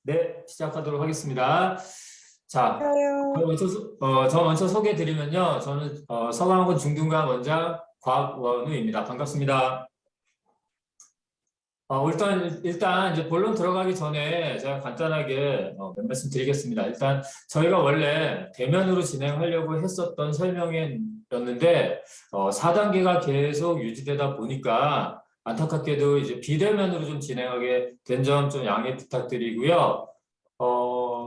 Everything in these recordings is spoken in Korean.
네, 시작하도록 하겠습니다. 자, 좋아요. 저 먼저 소개해 드리면요. 저는 서강학원 중등과학 원장 곽원우입니다. 반갑습니다. 일단 이제 본론 들어가기 전에 제가 간단하게 몇 말씀 드리겠습니다. 일단 저희가 원래 대면으로 진행하려고 했었던 설명회였는데 4단계가 계속 유지되다 보니까 안타깝게도 이제 비대면으로 좀 진행하게 된 점 좀 양해 부탁드리고요.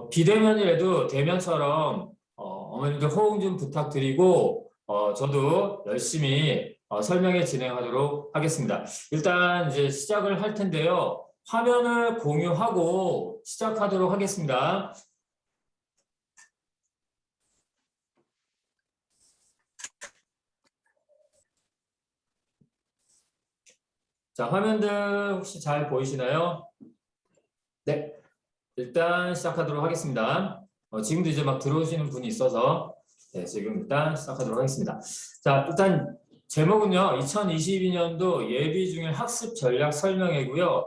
비대면이라도 대면처럼 어머님들 호응 좀 부탁드리고 저도 열심히 설명회 진행하도록 하겠습니다. 일단 이제 시작을 할 텐데요. 화면을 공유하고 시작하도록 하겠습니다. 자, 화면들 혹시 잘 보이시나요? 네, 일단 시작하도록 하겠습니다. 지금도 이제 막 들어오시는 분이 있어서 네, 지금 일단 시작하도록 하겠습니다. 자, 일단 제목은요. 2022년도 예비 중일 학습 전략 설명회고요.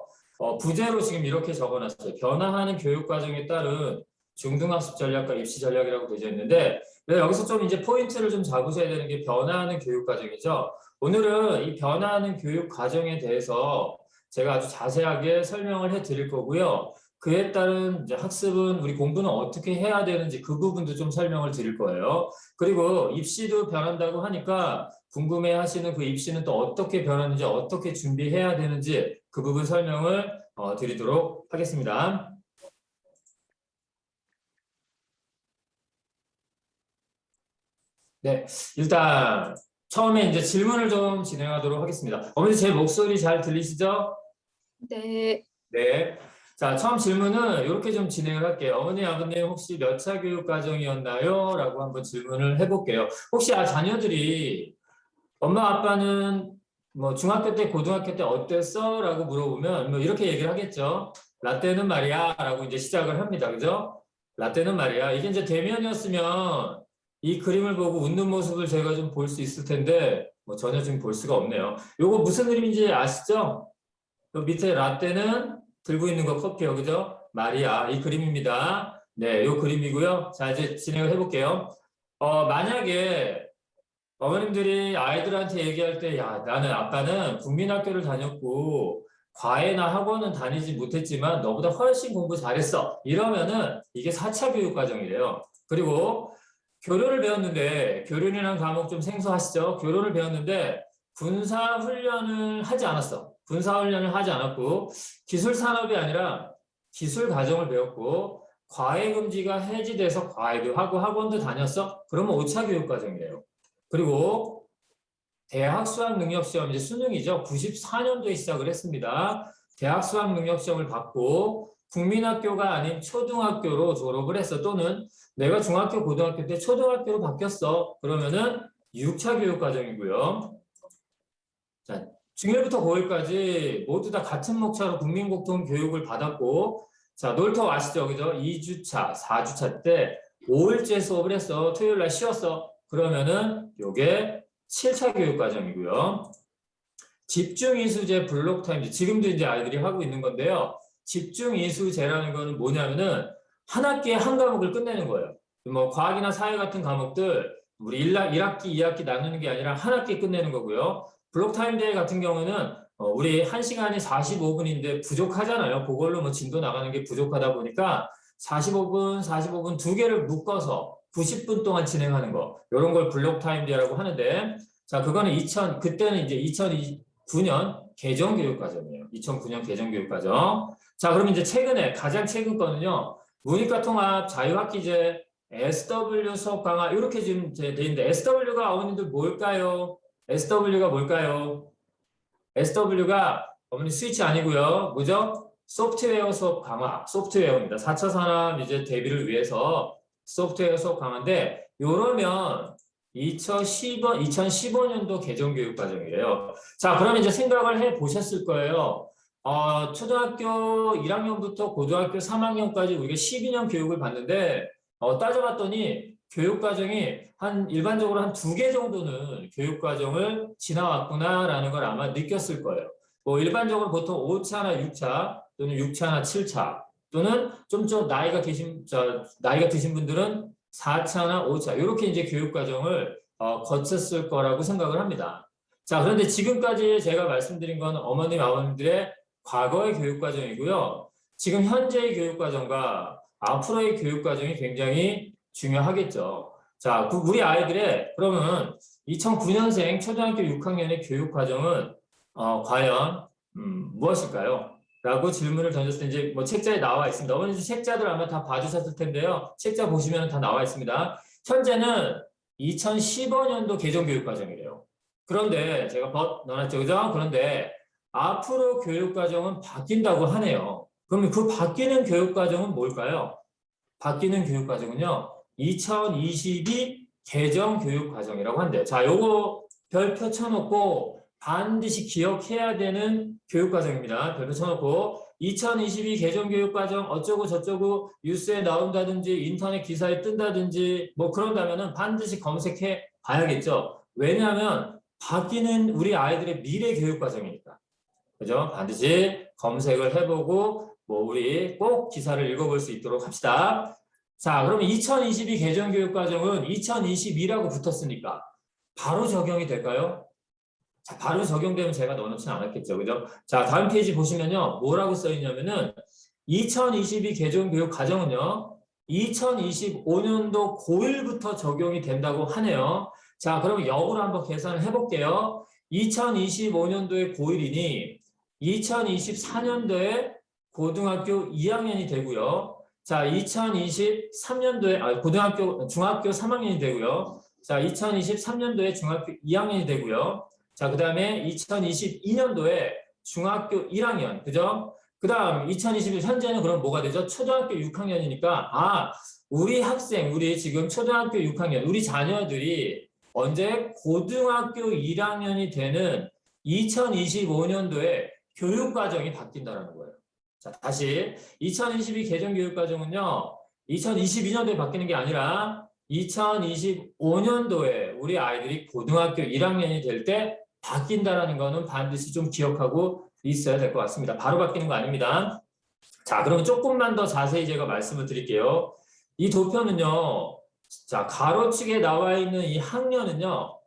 부제로 지금 이렇게 적어놨어요. 변화하는 교육 과정에 따른 중등학습 전략과 입시 전략이라고 되어 있는데 여기서 좀 이제 포인트를 좀 잡으셔야 되는 게 변화하는 교육 과정이죠. 오늘은 이 변화하는 교육 과정에 대해서 제가 아주 자세하게 설명을 해 드릴 거고요. 그에 따른 이제 학습은 우리 공부는 어떻게 해야 되는지 그 부분도 좀 설명을 드릴 거예요. 그리고 입시도 변한다고 하니까 궁금해 하시는 그 입시는 또 어떻게 변하는지 어떻게 준비해야 되는지 그 부분 설명을 드리도록 하겠습니다. 네, 일단 처음에 이제 질문을 좀 진행하도록 하겠습니다. 어머니 제 목소리 잘 들리시죠? 네. 네. 자, 처음 질문은 이렇게 좀 진행을 할게요. 어머니, 아버님 혹시 몇 차 교육 과정이었나요? 라고 한번 질문을 해볼게요. 혹시 자녀들이 엄마, 아빠는 뭐 중학교 때, 고등학교 때 어땠어? 라고 물어보면 뭐 이렇게 얘기를 하겠죠. 라떼는 말이야. 라고 이제 시작을 합니다. 그죠? 라떼는 말이야. 이게 이제 대면이었으면 이 그림을 보고 웃는 모습을 제가 좀 볼 수 있을 텐데 뭐 전혀 지금 볼 수가 없네요. 요거 무슨 그림인지 아시죠? 요 밑에 라떼는 들고 있는 거 커피요. 그죠? 마리아. 이 그림입니다. 네, 요 그림이고요. 자, 이제 진행을 해볼게요. 만약에 어머님들이 아이들한테 얘기할 때, 야, 나는 아빠는 국민학교를 다녔고, 과외나 학원은 다니지 못했지만, 너보다 훨씬 공부 잘했어. 이러면은, 이게 4차 교육과정이래요. 그리고, 교련을 배웠는데, 교련이라는 과목 좀 생소하시죠? 교련을 배웠는데, 군사훈련을 하지 않았어. 군사훈련을 하지 않았고, 기술산업이 아니라 기술과정을 배웠고, 과외금지가 해지돼서 과외도 하고 학원도 다녔어? 그러면 5차 교육과정이래요. 그리고 대학 수학 능력 시험 이제 수능이죠. 94년도에 시작을 했습니다. 대학 수학 능력 시험을 받고 국민학교가 아닌 초등학교로 졸업을 했어. 또는 내가 중학교, 고등학교 때 초등학교로 바뀌었어. 그러면은 6차 교육 과정이고요. 자, 중1부터 고1까지 모두 다 같은 목차로 국민공통 교육을 받았고, 자, 놀토 아시죠? 그죠? 2주차, 4주차 때 5일째 수업을 했어. 토요일 날 쉬었어. 그러면은 요게 7차 교육 과정이고요. 집중이수제 블록 타임제. 지금도 이제 아이들이 하고 있는 건데요. 집중이수제라는 거는 뭐냐면은 한 학기에 한 과목을 끝내는 거예요. 뭐 과학이나 사회 같은 과목들 우리 1학기, 2학기 나누는 게 아니라 한 학기에 끝내는 거고요. 블록 타임제 같은 경우는 우리 1시간이 45분인데 부족하잖아요. 그걸로 뭐 진도 나가는 게 부족하다 보니까 45분, 45분 두 개를 묶어서 90분 동안 진행하는 거. 이런 걸 블록 타임제라고 하는데 자, 그거는 그때는 이제 2009년 개정교육과정이에요. 2009년 개정교육과정. 자, 그럼 이제 가장 최근 거는요. 문이과 통합, 자유학기제, SW 수업 강화, 이렇게 지금 돼 있는데, SW가 어머님들 뭘까요? SW가 뭘까요? SW가 어머니 스위치 아니고요. 뭐죠? 소프트웨어 수업 강화, 소프트웨어입니다. 4차 산업 이제 대비를 위해서 소프트웨어 수업 강화인데, 요러면 2015년도 개정교육 과정이래요. 자, 그럼 이제 생각을 해 보셨을 거예요. 초등학교 1학년부터 고등학교 3학년까지 우리가 12년 교육을 받는데, 따져봤더니 교육 과정이 일반적으로 한 두 개 정도는 교육 과정을 지나왔구나라는 걸 아마 느꼈을 거예요. 뭐 일반적으로 보통 5차나 6차 또는 6차나 7차 또는 좀 나이가 드신 분들은 4차나 5차 이렇게 이제 교육 과정을 거쳤을 거라고 생각을 합니다. 자, 그런데 지금까지 제가 말씀드린 건 어머님, 아버님들의 과거의 교육 과정이고요. 지금 현재의 교육 과정과 앞으로의 교육 과정이 굉장히 중요하겠죠. 자, 우리 아이들의 그러면 2009년생 초등학교 6학년의 교육 과정은 과연 무엇일까요? 라고 질문을 던졌을 때 이제 뭐 책자에 나와 있습니다. 어머니 책자들 아마 다 봐주셨을 텐데요. 책자 보시면 다 나와 있습니다. 현재는 2015년도 개정교육과정이래요. 그런데 제가 넣어놨죠, 그죠? 그런데 앞으로 교육과정은 바뀐다고 하네요. 그러면 그 바뀌는 교육과정은 뭘까요? 바뀌는 교육과정은요, 2022 개정교육과정이라고 한대요. 자, 요거 별표 쳐놓고 반드시 기억해야 되는 교육과정입니다. 별표 쳐놓고 2022 개정교육과정 어쩌고 저쩌고 뉴스에 나온다든지 인터넷 기사에 뜬다든지 뭐 그런다면은 반드시 검색해 봐야겠죠. 왜냐하면 바뀌는 우리 아이들의 미래 교육과정이니까. 그죠? 반드시 검색을 해보고 뭐 우리 꼭 기사를 읽어볼 수 있도록 합시다. 자, 그러면 2022 개정교육과정은 2022라고 붙었으니까 바로 적용이 될까요? 자, 바로 적용되면 제가 넣어놓지는 않았겠죠. 그죠? 자, 다음 페이지 보시면요. 뭐라고 써있냐면은 2022 개정교육과정은요. 2025년도 고1부터 적용이 된다고 하네요. 자, 그럼 역으로 한번 계산을 해볼게요. 2025년도에 고1이니 2024년도에 고등학교 2학년이 되고요. 자, 2023년도에 중학교 3학년이 되고요. 자, 2023년도에 중학교 2학년이 되고요. 자, 그 다음에 2022년도에 중학교 1학년, 그죠? 그 다음 2021 현재는 그럼 뭐가 되죠? 초등학교 6학년이니까 우리 지금 초등학교 6학년, 우리 자녀들이 언제 고등학교 1학년이 되는 2025년도에 교육과정이 바뀐다는 거예요. 자, 다시 2022 개정교육과정은요. 2022년도에 바뀌는 게 아니라 2025년도에 우리 아이들이 고등학교 1학년이 될 때 바뀐다는 거는 반드시 좀 기억하고 있어야 될 것 같습니다. 바로 바뀌는 거 아닙니다. 자, 그러면 조금만 더 자세히 제가 말씀을 드릴게요. 이 도표는요. 자, 가로축에 나와 있는 이 학년은요.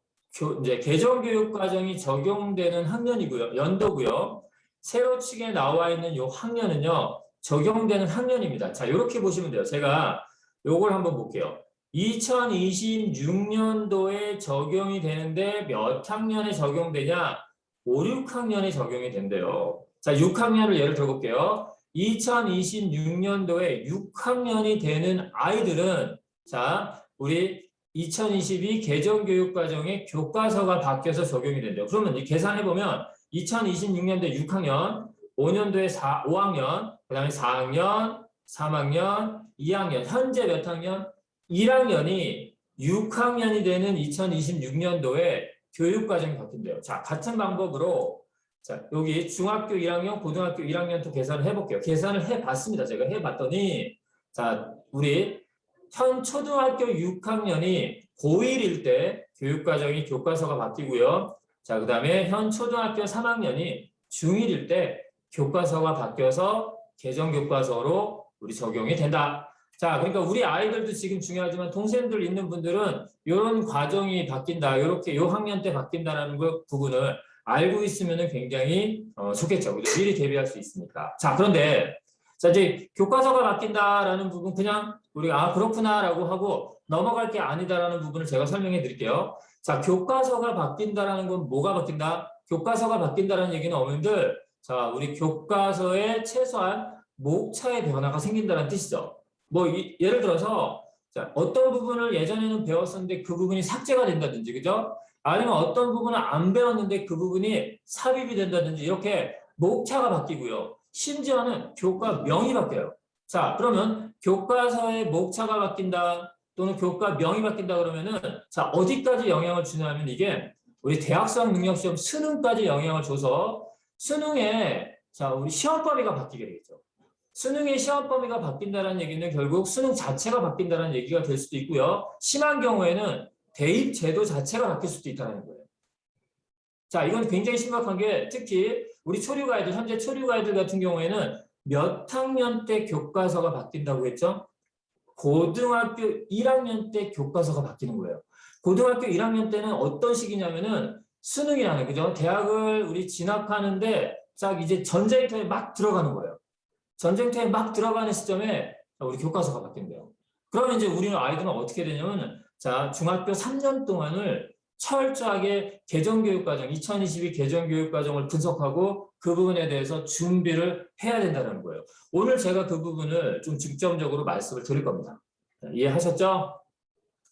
이제 개정교육과정이 적용되는 학년이고요. 연도고요. 세로축에 나와 있는 이 학년은요. 적용되는 학년입니다. 자, 이렇게 보시면 돼요. 제가 요걸 한번 볼게요. 2026년도에 적용이 되는데 몇 학년에 적용되냐? 5, 6학년에 적용이 된대요. 자, 6학년을 예를 들어볼게요. 2026년도에 6학년이 되는 아이들은 자, 우리 2022 개정교육과정의 교과서가 바뀌어서 적용이 된대요. 그러면 계산해보면 2026년도에 6학년, 5년도에 5학년, 그 다음에 4학년, 3학년, 2학년, 현재 몇 학년? 1학년이 6학년이 되는 2026년도에 교육과정이 바뀐대요. 자, 같은 방법으로 자, 여기 중학교 1학년, 고등학교 1학년 또 계산을 해볼게요. 계산을 해봤습니다. 제가 해봤더니 자, 우리 현 초등학교 6학년이 고1일 때 교육과정이 교과서가 바뀌고요. 자, 그 다음에 현 초등학교 3학년이 중1일 때 교과서가 바뀌어서 개정교과서로 우리 적용이 된다. 자, 그러니까 우리 아이들도 지금 중요하지만 동생들 있는 분들은 이런 과정이 바뀐다. 이렇게 요 학년 때 바뀐다라는 부분을 알고 있으면 굉장히 좋겠죠. 미리 대비할 수 있으니까. 자, 그런데 자, 이제 교과서가 바뀐다라는 부분 그냥 우리가 그렇구나라고 하고 넘어갈 게 아니다라는 부분을 제가 설명해 드릴게요. 자, 교과서가 바뀐다라는 건 뭐가 바뀐다? 교과서가 바뀐다라는 얘기는 어머님들 자, 우리 교과서에 최소한 목차의 변화가 생긴다는 뜻이죠. 뭐 예를 들어서 자, 어떤 부분을 예전에는 배웠었는데 그 부분이 삭제가 된다든지 그죠? 아니면 어떤 부분을 안 배웠는데 그 부분이 삽입이 된다든지 이렇게 목차가 바뀌고요. 심지어는 교과명이 바뀌어요. 자, 그러면 교과서의 목차가 바뀐다 또는 교과명이 바뀐다 그러면은 자, 어디까지 영향을 주냐면 이게 우리 대학성 능력시험 수능까지 영향을 줘서 수능에 자, 우리 시험 범위가 바뀌게 되겠죠. 수능의 시험 범위가 바뀐다는 얘기는 결국 수능 자체가 바뀐다는 얘기가 될 수도 있고요. 심한 경우에는 대입 제도 자체가 바뀔 수도 있다는 거예요. 자, 이건 굉장히 심각한 게 특히 우리 초류가이들, 현재 초류가이들 같은 경우에는 몇 학년 때 교과서가 바뀐다고 했죠? 고등학교 1학년 때 교과서가 바뀌는 거예요. 고등학교 1학년 때는 어떤 시기냐면은 수능이라는, 그죠? 대학을 우리 진학하는데 딱 이제 전쟁터에 막 들어가는 거예요. 전쟁터에 막 들어가는 시점에 우리 교과서가 바뀐대요. 그러면 이제 우리는 아이들은 어떻게 되냐면, 자, 중학교 3년 동안을 철저하게 개정교육과정, 2022 개정교육과정을 분석하고 그 부분에 대해서 준비를 해야 된다는 거예요. 오늘 제가 그 부분을 좀 중점적으로 말씀을 드릴 겁니다. 이해하셨죠?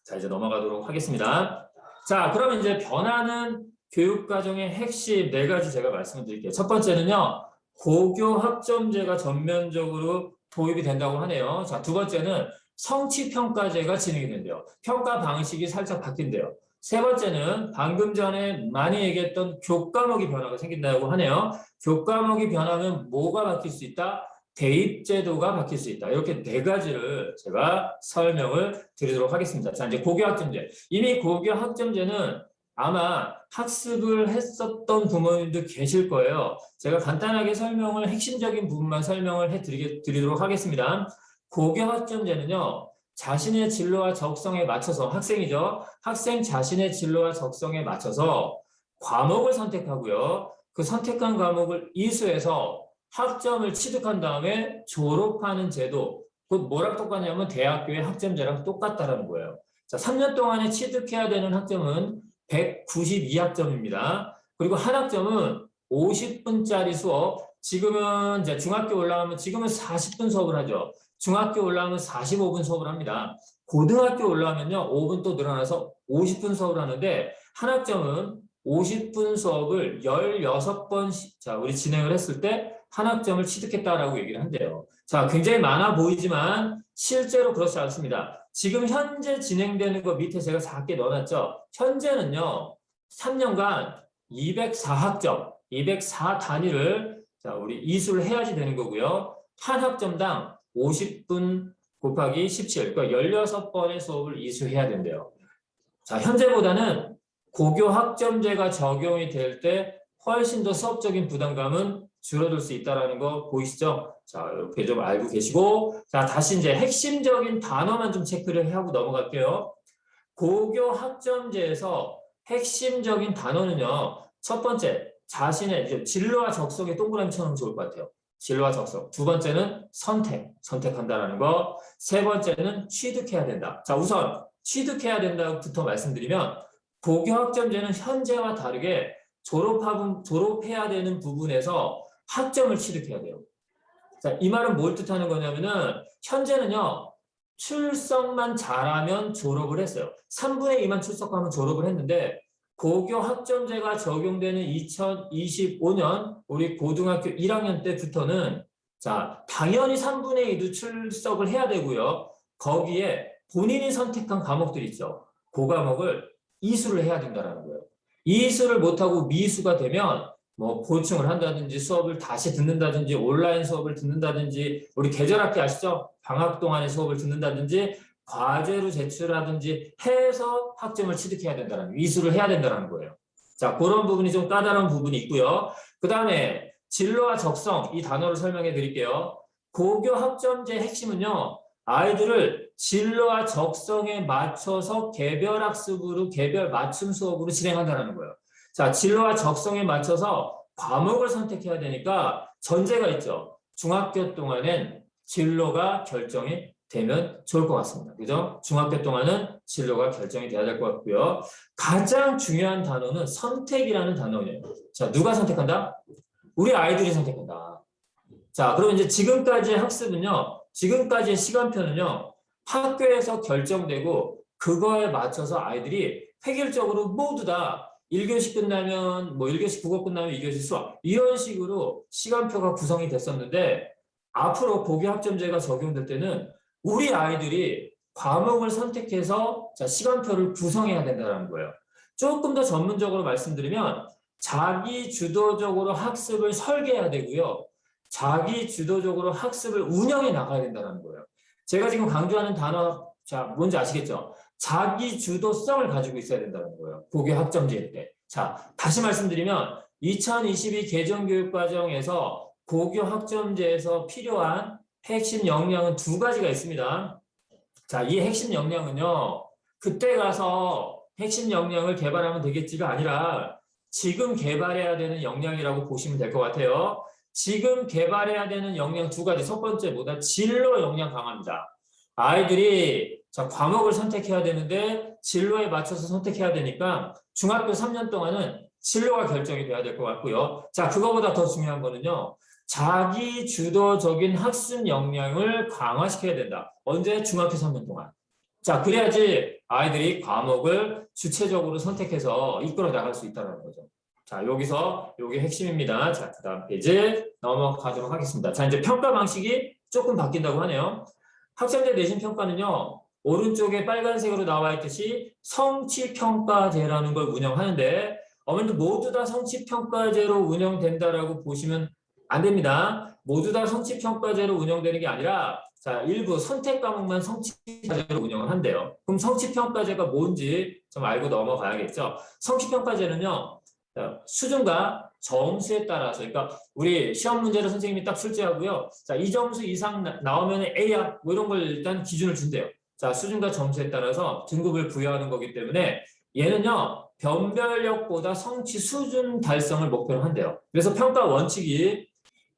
자, 이제 넘어가도록 하겠습니다. 자, 그러면 이제 변화는 교육과정의 핵심 4가지 제가 말씀을 드릴게요. 첫 번째는요, 고교 학점제가 전면적으로 도입이 된다고 하네요. 자, 두 번째는 성취평가제가 진행이 된대요. 평가 방식이 살짝 바뀐대요. 세 번째는 방금 전에 많이 얘기했던 교과목이 변화가 생긴다고 하네요. 교과목이 변하면 뭐가 바뀔 수 있다? 대입제도가 바뀔 수 있다. 이렇게 4가지를 제가 설명을 드리도록 하겠습니다. 자, 이제 고교학점제. 이미 고교학점제는 아마 학습을 했었던 부모님도 계실 거예요. 제가 간단하게 설명을, 핵심적인 부분만 설명을 해드리도록 하겠습니다. 고교학점제는요, 자신의 진로와 적성에 맞춰서, 학생이죠. 학생 자신의 진로와 적성에 맞춰서 과목을 선택하고요. 그 선택한 과목을 이수해서 학점을 취득한 다음에 졸업하는 제도, 곧 뭐랑 똑같냐면 대학교의 학점제랑 똑같다라는 거예요. 자, 3년 동안에 취득해야 되는 학점은 192학점입니다. 그리고 한 학점은 50분짜리 수업, 지금은 이제 중학교 올라가면 지금은 40분 수업을 하죠. 중학교 올라가면 45분 수업을 합니다. 고등학교 올라가면요, 5분 또 늘어나서 50분 수업을 하는데, 한 학점은 50분 수업을 16번씩, 자, 우리 진행을 했을 때 한 학점을 취득했다라고 얘기를 한대요. 자, 굉장히 많아 보이지만 실제로 그렇지 않습니다. 지금 현재 진행되는 거 밑에 제가 4개 넣어놨죠. 현재는요, 3년간 204학점, 204 단위를, 자, 우리 이수를 해야지 되는 거고요. 한 학점당 50분 곱하기 17, 그러니까 16번의 수업을 이수해야 된대요. 자, 현재보다는 고교 학점제가 적용이 될 때 훨씬 더 수업적인 부담감은 줄어들 수 있다는 거 보이시죠? 자, 이렇게 좀 알고 계시고, 자, 다시 이제 핵심적인 단어만 좀 체크를 하고 넘어갈게요. 고교 학점제에서 핵심적인 단어는요, 첫 번째, 자신의 이제 진로와 적성에 동그라미 쳐놓으면 좋을 것 같아요. 진로와 적성. 두 번째는 선택한다라는 거. 세 번째는 취득해야 된다. 자, 우선 취득해야 된다부터 말씀드리면, 고교 학점제는 현재와 다르게 졸업해야 되는 부분에서 학점을 취득해야 돼요. 자, 이 말은 뭘 뜻하는 거냐면은, 현재는요, 출석만 잘하면 졸업을 했어요. 3분의 2만 출석하면 졸업을 했는데, 고교 학점제가 적용되는 2025년 우리 고등학교 1학년 때부터는, 자, 당연히 3분의 2도 출석을 해야 되고요. 거기에 본인이 선택한 과목들 있죠. 그 과목을 이수를 해야 된다는 거예요. 이수를 못하고 미수가 되면 뭐 보충을 한다든지 수업을 다시 듣는다든지 온라인 수업을 듣는다든지, 우리 계절학기 아시죠? 방학 동안에 수업을 듣는다든지 과제로 제출하든지 해서 학점을 취득해야 된다는 거예요. 이수를 해야 된다는 거예요. 자, 그런 부분이 좀 까다로운 부분이 있고요. 그 다음에 진로와 적성, 이 단어를 설명해 드릴게요. 고교 학점제 핵심은요, 아이들을 진로와 적성에 맞춰서 개별 학습으로, 개별 맞춤 수업으로 진행한다는 거예요. 자, 진로와 적성에 맞춰서 과목을 선택해야 되니까 전제가 있죠. 중학교 동안엔 진로가 결정이 되면 좋을 것 같습니다. 그죠? 중학교 동안은 진로가 결정이 돼야 될 것 같고요. 가장 중요한 단어는 선택이라는 단어예요. 자, 누가 선택한다? 우리 아이들이 선택한다. 자, 그럼 이제 지금까지의 학습은요, 지금까지의 시간표는요, 학교에서 결정되고 그거에 맞춰서 아이들이 획일적으로 모두 다 1교시 끝나면 뭐 1교시 국어 끝나면 2교시 수학, 이런 식으로 시간표가 구성이 됐었는데, 앞으로 고교 학점제가 적용될 때는 우리 아이들이 과목을 선택해서, 자, 시간표를 구성해야 된다는 거예요. 조금 더 전문적으로 말씀드리면 자기 주도적으로 학습을 설계해야 되고요. 자기 주도적으로 학습을 운영해 나가야 된다는 거예요. 제가 지금 강조하는 단어, 자, 뭔지 아시겠죠? 자기 주도성을 가지고 있어야 된다는 거예요. 고교 학점제 때. 자, 다시 말씀드리면 2022 개정교육과정에서 고교 학점제에서 필요한 핵심 역량은 두 가지가 있습니다. 자, 이 핵심 역량은요, 그때 가서 핵심 역량을 개발하면 되겠지가 아니라 지금 개발해야 되는 역량이라고 보시면 될 것 같아요. 지금 개발해야 되는 역량 두 가지. 첫 번째 뭐다? 진로 역량 강화입니다. 아이들이 자, 과목을 선택해야 되는데 진로에 맞춰서 선택해야 되니까 중학교 3년 동안은 진로가 결정이 돼야 될 것 같고요. 자, 그거보다 더 중요한 거는요. 자기 주도적인 학습 역량을 강화시켜야 된다. 언제? 중학교 3년 동안. 자, 그래야지 아이들이 과목을 주체적으로 선택해서 이끌어 나갈 수 있다는 거죠. 자, 여기서 요게 핵심입니다. 자, 그 다음 페이지 넘어가도록 하겠습니다. 자, 이제 평가 방식이 조금 바뀐다고 하네요. 학생들 내신 평가는요, 오른쪽에 빨간색으로 나와 있듯이 성취평가제라는 걸 운영하는데, 어머님들 모두 다 성취평가제로 운영된다라고 보시면 안 됩니다. 모두 다 성취평가제로 운영되는 게 아니라, 자, 일부 선택 과목만 성취평가제로 운영을 한대요. 그럼 성취평가제가 뭔지 좀 알고 넘어가야겠죠. 성취평가제는요, 수준과 점수에 따라서, 그러니까 우리 시험 문제를 선생님이 딱 출제하고요. 자, 이 점수 이상 나오면 A야, 뭐 이런 걸 일단 기준을 준대요. 자, 수준과 점수에 따라서 등급을 부여하는 거기 때문에 얘는요, 변별력보다 성취 수준 달성을 목표로 한대요. 그래서 평가 원칙이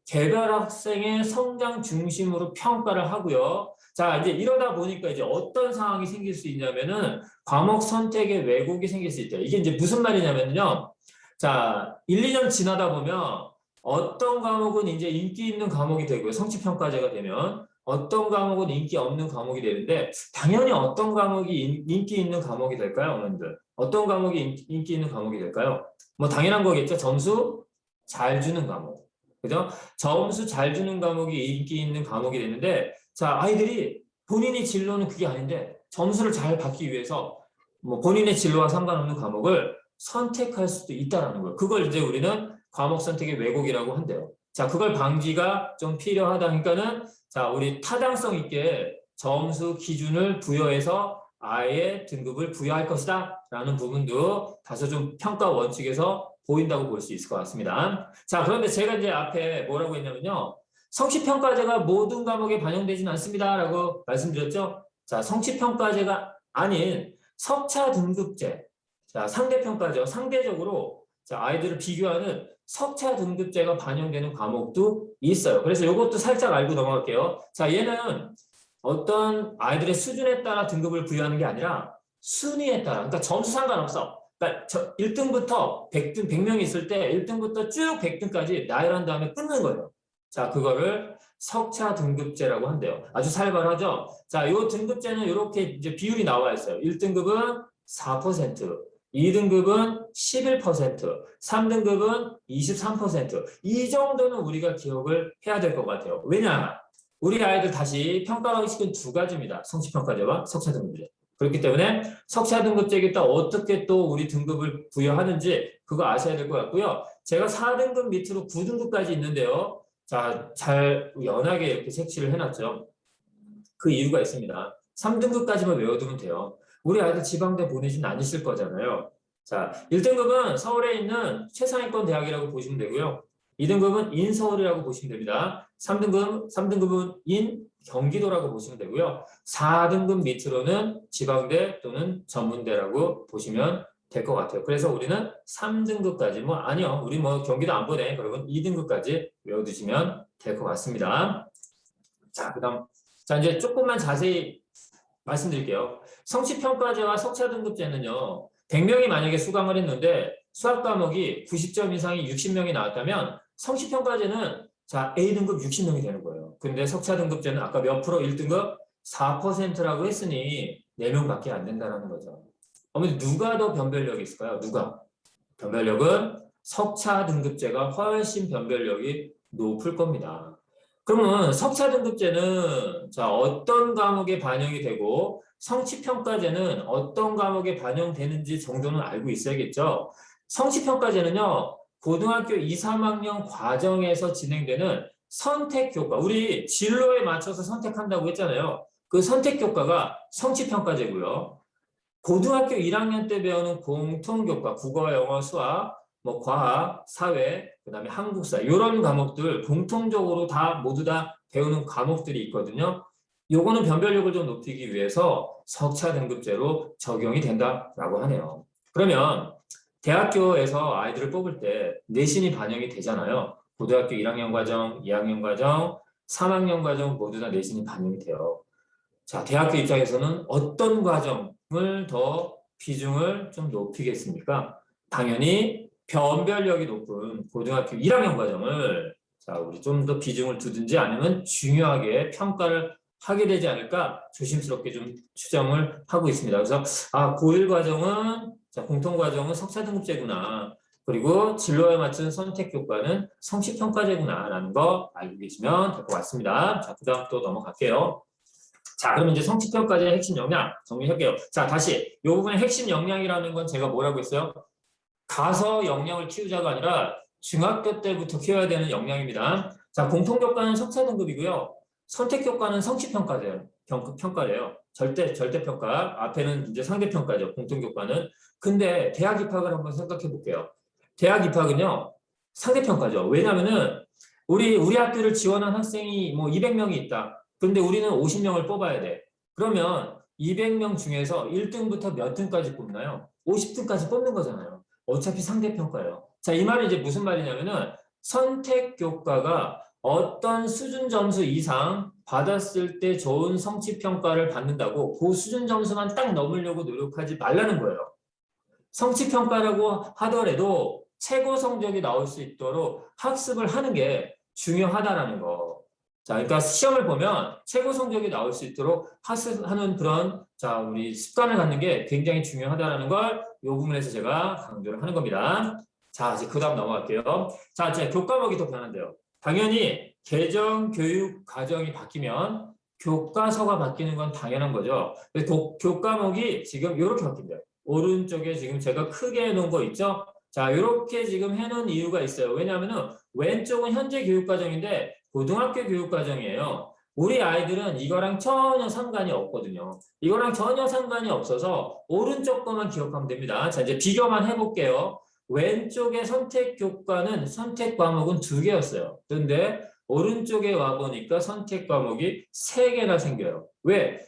개별 학생의 성장 중심으로 평가를 하고요. 자, 이제 이러다 보니까 이제 어떤 상황이 생길 수 있냐면은 과목 선택에 왜곡이 생길 수 있대요. 이게 이제 무슨 말이냐면요. 자, 1, 2년 지나다 보면 어떤 과목은 이제 인기 있는 과목이 되고요. 성취평가제가 되면 어떤 과목은 인기 없는 과목이 되는데 당연히 어떤 과목이 인기 있는 과목이 될까요, 어머님들? 어떤 과목이 인기 있는 과목이 될까요? 뭐 당연한 거겠죠. 점수 잘 주는 과목. 그죠? 점수 잘 주는 과목이 인기 있는 과목이 되는데 자, 아이들이 본인의 진로는 그게 아닌데 점수를 잘 받기 위해서 뭐 본인의 진로와 상관없는 과목을 선택할 수도 있다라는 거예요. 그걸 이제 우리는 과목 선택의 왜곡이라고 한대요. 자, 그걸 방지가 좀 필요하다. 그러니까는 자, 우리 타당성 있게 점수 기준을 부여해서 아예 등급을 부여할 것이다 라는 부분도 다소 좀 평가 원칙에서 보인다고 볼 수 있을 것 같습니다. 자, 그런데 제가 이제 앞에 뭐라고 했냐면요. 성취평가제가 모든 과목에 반영되지는 않습니다 라고 말씀드렸죠. 자, 성취평가제가 아닌 석차 등급제. 자, 상대평가죠. 상대적으로 자, 아이들을 비교하는 석차 등급제가 반영되는 과목도 있어요. 그래서 이것도 살짝 알고 넘어갈게요. 자, 얘는 어떤 아이들의 수준에 따라 등급을 부여하는 게 아니라 순위에 따라, 그러니까 점수 상관없어. 그러니까 1등부터 100명이 있을 때 1등부터 쭉 100등까지 나열한 다음에 끊는 거예요. 자, 그거를 석차 등급제라고 한대요. 아주 살벌하죠? 자, 이 등급제는 이렇게 이제 비율이 나와 있어요. 1등급은 4%, 2등급은 11%, 3등급은 23%. 이 정도는 우리가 기억을 해야 될 것 같아요. 왜냐? 우리 아이들 다시 평가 방식은 두 가지입니다. 성취평가제와 석차등급제. 그렇기 때문에 석차등급제에 따라 어떻게 또 우리 등급을 부여하는지 그거 아셔야 될 것 같고요. 제가 4등급 밑으로 9등급까지 있는데요. 자, 잘 연하게 이렇게 색칠을 해놨죠. 그 이유가 있습니다. 3등급까지만 외워두면 돼요. 우리 아이들 지방대 보내진 않으실 거잖아요. 자, 1등급은 서울에 있는 최상위권 대학이라고 보시면 되고요. 2등급은 인서울이라고 보시면 됩니다. 3등급은 인 경기도라고 보시면 되고요. 4등급 밑으로는 지방대 또는 전문대라고 보시면 될 것 같아요. 그래서 우리는 3등급까지 뭐 아니요. 우리 뭐 경기도 안 보내. 그러면 2등급까지 외워두시면 될 것 같습니다. 자, 그다음 자 이제 조금만 자세히 말씀드릴게요. 성취평가제와 석차등급제는요. 100명이 만약에 수강을 했는데 수학 과목이 90점 이상이 60명이 나왔다면 성취평가제는 자 A등급 60명이 되는 거예요. 근데 석차등급제는 아까 몇 프로 1등급 4%라고 했으니 4명밖에 안 된다는 거죠. 어머니 누가 더 변별력이 있을까요? 누가? 변별력은 석차등급제가 훨씬 변별력이 높을 겁니다. 그러면 석차등급제는 자 어떤 과목에 반영이 되고 성취평가제는 어떤 과목에 반영되는지 정도는 알고 있어야겠죠. 성취평가제는요. 고등학교 2, 3학년 과정에서 진행되는 선택교과, 우리 진로에 맞춰서 선택한다고 했잖아요. 그 선택교과가 성취평가제고요. 고등학교 1학년 때 배우는 공통교과, 국어, 영어, 수학, 뭐 과학, 사회, 그다음에 한국사 이런 과목들 공통적으로 다 모두 다 배우는 과목들이 있거든요. 요거는 변별력을 좀 높이기 위해서 석차 등급제로 적용이 된다라고 하네요. 그러면 대학교에서 아이들을 뽑을 때 내신이 반영이 되잖아요. 고등학교 1학년 과정, 2학년 과정, 3학년 과정 모두 다 내신이 반영이 돼요. 자, 대학교 입장에서는 어떤 과정을 더 비중을 좀 높이겠습니까? 당연히 변별력이 높은 고등학교 1학년 과정을 자, 우리 좀 더 비중을 두든지 아니면 중요하게 평가를 하게 되지 않을까 조심스럽게 좀 추정을 하고 있습니다. 그래서 고1 과정은 자, 공통 과정은 석사 등급제구나. 그리고 진로에 맞춘 선택 교과는 성취평가제구나라는 거 알고 계시면 될 것 같습니다. 자, 그다음 또 넘어갈게요. 자, 그러면 이제 성취평가제의 핵심 역량 정리할게요. 자, 다시 이 부분의 핵심 역량이라는 건 제가 뭐라고 했어요? 가서 역량을 키우자가 아니라 중학교 때부터 키워야 되는 역량입니다. 자, 공통교과는 석사 등급이고요. 선택교과는 성취평가제예요. 평가래요. 절대평가. 앞에는 이제 상대평가죠. 공통교과는. 근데 대학 입학을 한번 생각해 볼게요. 대학 입학은요, 상대평가죠. 왜냐면은 우리 학교를 지원한 학생이 뭐 200명이 있다. 근데 우리는 50명을 뽑아야 돼. 그러면 200명 중에서 1등부터 몇 등까지 뽑나요? 50등까지 뽑는 거잖아요. 어차피 상대평가예요. 자, 이 말이 이제 무슨 말이냐면은 선택교과가 어떤 수준 점수 이상 받았을 때 좋은 성취평가를 받는다고 그 수준 점수만 딱 넘으려고 노력하지 말라는 거예요. 성취평가라고 하더라도 최고 성적이 나올 수 있도록 학습을 하는 게 중요하다라는 거. 자, 그러니까 시험을 보면 최고 성적이 나올 수 있도록 학습하는 그런 자, 우리 습관을 갖는 게 굉장히 중요하다라는 걸 이 부분에서 제가 강조를 하는 겁니다. 자, 이제 그다음 넘어갈게요. 자, 이제 교과목이 더 변한대요. 당연히 개정 교육 과정이 바뀌면 교과서가 바뀌는 건 당연한 거죠. 교과목이 지금 이렇게 바뀐대요. 오른쪽에 지금 제가 크게 해놓은 거 있죠? 자, 이렇게 지금 해놓은 이유가 있어요. 왜냐하면은 왼쪽은 현재 교육과정인데 고등학교 교육과정이에요. 우리 아이들은 이거랑 전혀 상관이 없거든요. 이거랑 전혀 상관이 없어서 오른쪽 거만 기억하면 됩니다. 자, 이제 비교만 해볼게요. 왼쪽의 선택 교과는 선택 과목은 2개였어요. 그런데 오른쪽에 와보니까 선택 과목이 3개나 생겨요. 왜?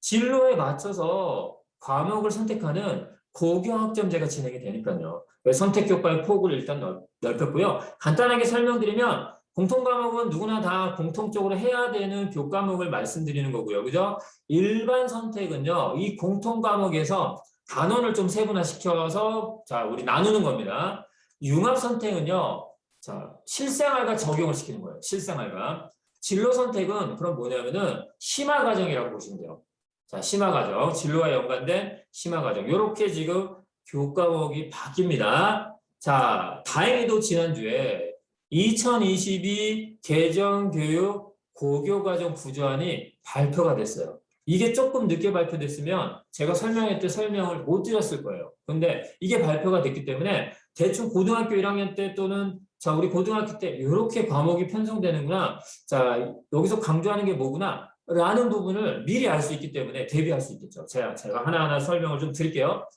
진로에 맞춰서 과목을 선택하는 고교학점제가 진행이 되니까요. 선택 교과의 폭을 일단 넓혔고요. 간단하게 설명드리면 공통 과목은 누구나 다 공통적으로 해야 되는 교과목을 말씀드리는 거고요. 그죠? 일반 선택은요. 이 공통 과목에서 단원을 좀 세분화시켜서 자, 우리 나누는 겁니다. 융합 선택은요. 자, 실생활과 적용을 시키는 거예요. 실생활과. 진로 선택은 그럼 뭐냐면은 심화 과정이라고 보시면 돼요. 자, 심화 과정. 진로와 연관된 심화 과정. 이렇게 지금 교과목이 바뀝니다. 자, 다행히도 지난주에 2022 개정교육 고교과정 구조안이 발표가 됐어요. 이게 조금 늦게 발표됐으면 제가 설명할 때 설명을 못 드렸을 거예요. 근데 이게 발표가 됐기 때문에 대충 고등학교 1학년 때 또는 자, 우리 고등학교 때 이렇게 과목이 편성되는구나. 자, 여기서 강조하는 게 뭐구나. 라는 부분을 미리 알 수 있기 때문에 대비할 수 있겠죠. 제가 하나하나 설명을 좀 드릴게요.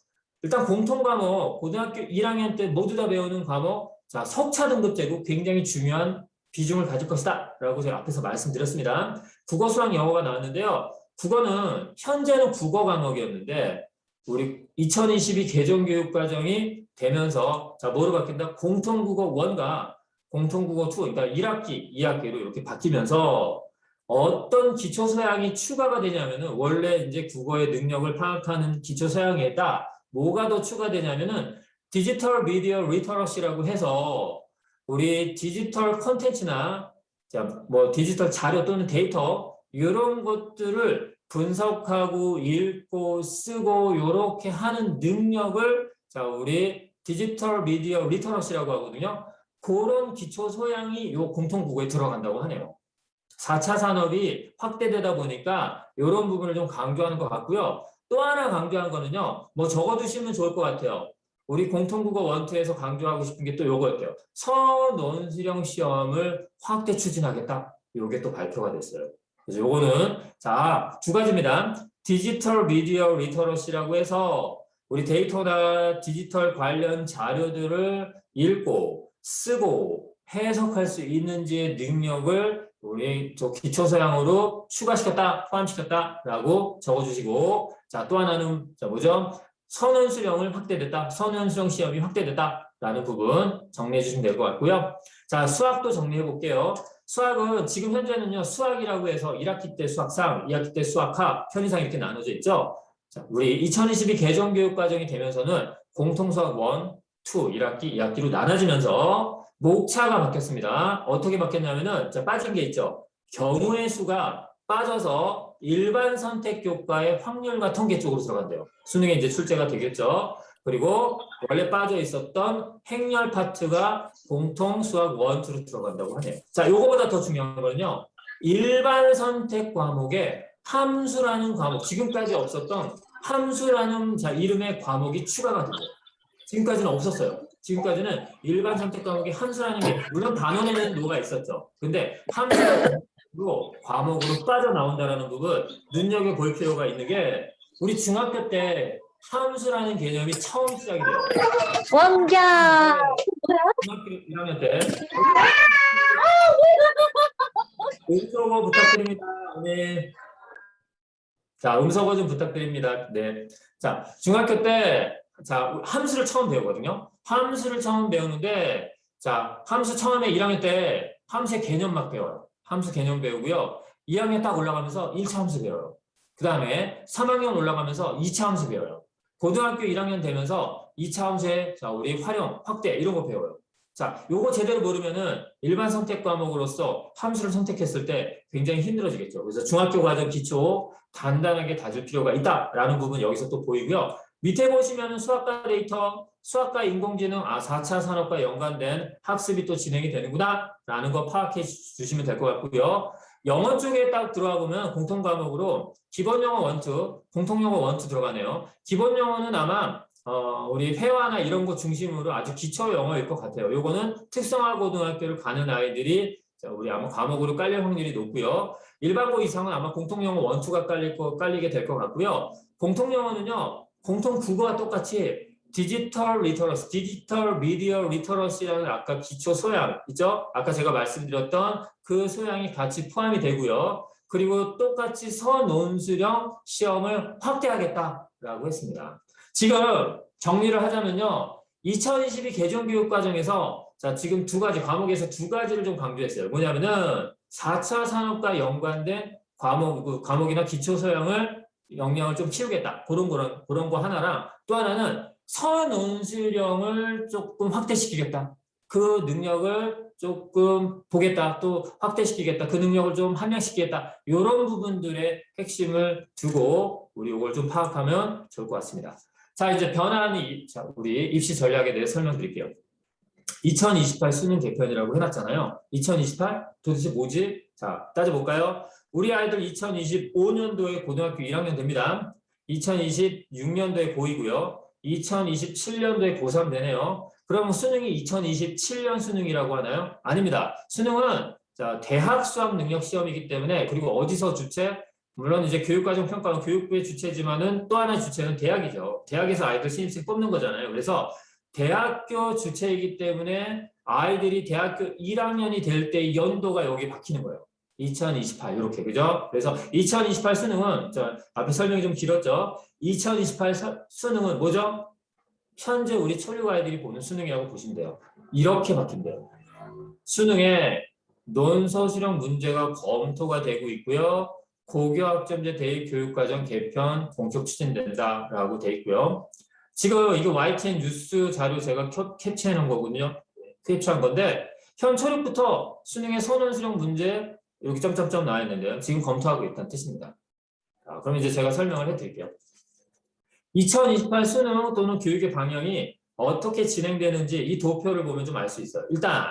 일단 공통 과목, 고등학교 1학년 때 모두 다 배우는 과목, 자, 석차 등급제고 굉장히 중요한 비중을 가질 것이다. 라고 제가 앞에서 말씀드렸습니다. 국어, 수학, 영어가 나왔는데요. 국어는 현재는 국어 과목이었는데 우리 2022 개정교육과정이 되면서 자, 뭐로 바뀐다? 공통국어 1과 공통국어 2, 그러니까 1학기, 2학기로 이렇게 바뀌면서 어떤 기초 소양이 추가가 되냐면은 원래 이제 국어의 능력을 파악하는 기초 소양에다 뭐가 더 추가되냐면은 디지털 미디어 리터러시라고 해서 우리 디지털 콘텐츠나 자, 뭐 디지털 자료 또는 데이터 이런 것들을 분석하고 읽고 쓰고 이렇게 하는 능력을 자, 우리 디지털 미디어 리터러시라고 하거든요. 그런 기초 소양이 요 공통국어에 들어간다고 하네요. 4차 산업이 확대되다 보니까 이런 부분을 좀 강조하는 것 같고요. 또 하나 강조한 거는요. 뭐 적어두시면 좋을 것 같아요. 우리 공통국어 1, 2에서 강조하고 싶은 게 또 요거였대요. 선논술형 시험을 확대 추진하겠다. 요게 또 발표가 됐어요. 그래서 요거는 자, 2가지입니다. 디지털 미디어 리터러시라고 해서 우리 데이터나 디지털 관련 자료들을 읽고 쓰고 해석할 수 있는지의 능력을 우리 저 기초서양으로 추가시켰다, 포함시켰다라고 적어주시고, 자, 또 하나는 자 뭐죠? 선원수령을 확대됐다, 선원수령 시험이 확대됐다라는 부분 정리해 주시면 될 것 같고요. 자, 수학도 정리해 볼게요. 수학은 지금 현재는요, 수학이라고 해서 1학기 때 수학상, 2학기 때 수학학, 편의상 이렇게 나눠져 있죠. 자, 우리 2022 개정교육과정이 되면서는 공통수학 1, 2, 1학기, 2학기로 나눠지면서 목차가 바뀌었습니다. 어떻게 바뀌었냐면은, 자, 빠진 게 있죠. 경우의 수가 빠져서 일반 선택 교과의 확률과 통계 쪽으로 들어간대요. 수능에 이제 출제가 되겠죠. 그리고 원래 빠져 있었던 행렬 파트가 공통 수학 1, 2로 들어간다고 하네요. 자, 요거보다 더 중요한 거는요. 일반 선택 과목에 함수라는 과목, 지금까지 없었던 함수라는 자 이름의 과목이 추가가 돼요. 지금까지는 없었어요. 지금까지는 일반 선택 과목에 함수라는 게 물론 단원에는 노가 있었죠. 근데 함수로 과목으로 빠져나온다는 부분 눈여겨볼 필요가 있는 게 우리 중학교 때 함수라는 개념이 처음 시작이 돼요. 원경. 중학교 1학년 때 음소거 부탁드립니다. 네. 자, 음소거 좀 부탁드립니다. 네. 자, 중학교 때 자, 함수를 처음 배우거든요. 함수를 처음 배우는데 자, 함수 처음에 1학년 때 함수의 개념 막 배워요. 함수 개념 배우고요. 2학년 딱 올라가면서 1차 함수 배워요. 그 다음에 3학년 올라가면서 2차 함수 배워요. 고등학교 1학년 되면서 2차 함수의 자, 우리 활용, 확대 이런 거 배워요. 자, 요거 제대로 모르면은 일반 선택 과목으로서 함수를 선택했을 때 굉장히 힘들어지겠죠. 그래서 중학교 과정 기초 단단하게 다질 필요가 있다라는 부분 여기서 또 보이고요. 밑에 보시면은 수학과 데이터, 수학과 인공지능, 4차 산업과 연관된 학습이 또 진행이 되는구나 라는 거 파악해 주시면 될 것 같고요. 영어 쪽에 딱 들어가 보면 공통 과목으로 기본 영어 1, 2, 공통 영어 1, 2 들어가네요. 기본 영어는 아마 우리 회화나 이런 거 중심으로 아주 기초 영어일 것 같아요. 요거는 특성화 고등학교를 가는 아이들이 우리 아마 과목으로 깔릴 확률이 높고요. 일반고 이상은 아마 공통 영어 1, 2가 깔리게 될 것 같고요. 공통 영어는요. 공통 국어와 똑같이 디지털 리터러시, 디지털 미디어 리터러시라는 아까 기초 소양 있죠? 아까 제가 말씀드렸던 그 소양이 같이 포함이 되고요. 그리고 똑같이 선논술형 시험을 확대하겠다라고 했습니다. 지금 정리를 하자면요. 2022 개정교육과정에서 자, 지금 두 가지 과목에서 두 가지를 좀 강조했어요. 뭐냐면은 4차 산업과 연관된 과목이나 기초 소양을 역량을 좀 키우겠다. 그런 거 하나랑 또 하나는 선논술형을 조금 확대시키겠다. 그 능력을 조금 보겠다. 또 확대시키겠다. 그 능력을 좀 함양시키겠다. 이런 부분들의 핵심을 두고 우리 이걸 좀 파악하면 좋을 것 같습니다. 자, 이제 변화하는 우리 입시 전략에 대해 설명드릴게요. 2028 수능 개편이라고 해놨잖아요. 2028? 도대체 뭐지? 자, 따져볼까요? 우리 아이들 2025년도에 고등학교 1학년 됩니다. 2026년도에 고2고요. 2027년도에 고3 되네요. 그럼 수능이 2027년 수능이라고 하나요? 아닙니다. 수능은 자, 대학 수학 능력 시험이기 때문에 그리고 어디서 주체? 물론 이제 교육과정 평가는 교육부의 주체지만은 또 하나의 주체는 대학이죠. 대학에서 아이들 신입생 뽑는 거잖아요. 그래서 대학교 주체이기 때문에 아이들이 대학교 1학년이 될 때 연도가 여기 박히는 거예요. 2028 이렇게 그죠? 그래서 2028 수능은 저 앞에 설명이 좀 길었죠. 2028 수능은 뭐죠? 현재 우리 초육 아이들이 보는 수능이라고 보시면 돼요. 이렇게 바뀐대요. 수능에 논서 수령 문제가 검토가 되고 있고요. 고교학점제 대입 교육과정 개편 본격 추진된다라고 돼 있고요. 지금 이거 YTN 뉴스 자료 제가 캡처해 놓은 거거든요. 캡처한 건데 현 초록부터 수능의 선원 수령 문제 이렇게 점점점 나와 있는데요. 지금 검토하고 있다는 뜻입니다. 자, 그럼 이제 제가 설명을 해드릴게요. 2028 수능 또는 교육의 방향이 어떻게 진행되는지 이 도표를 보면 좀 알 수 있어요. 일단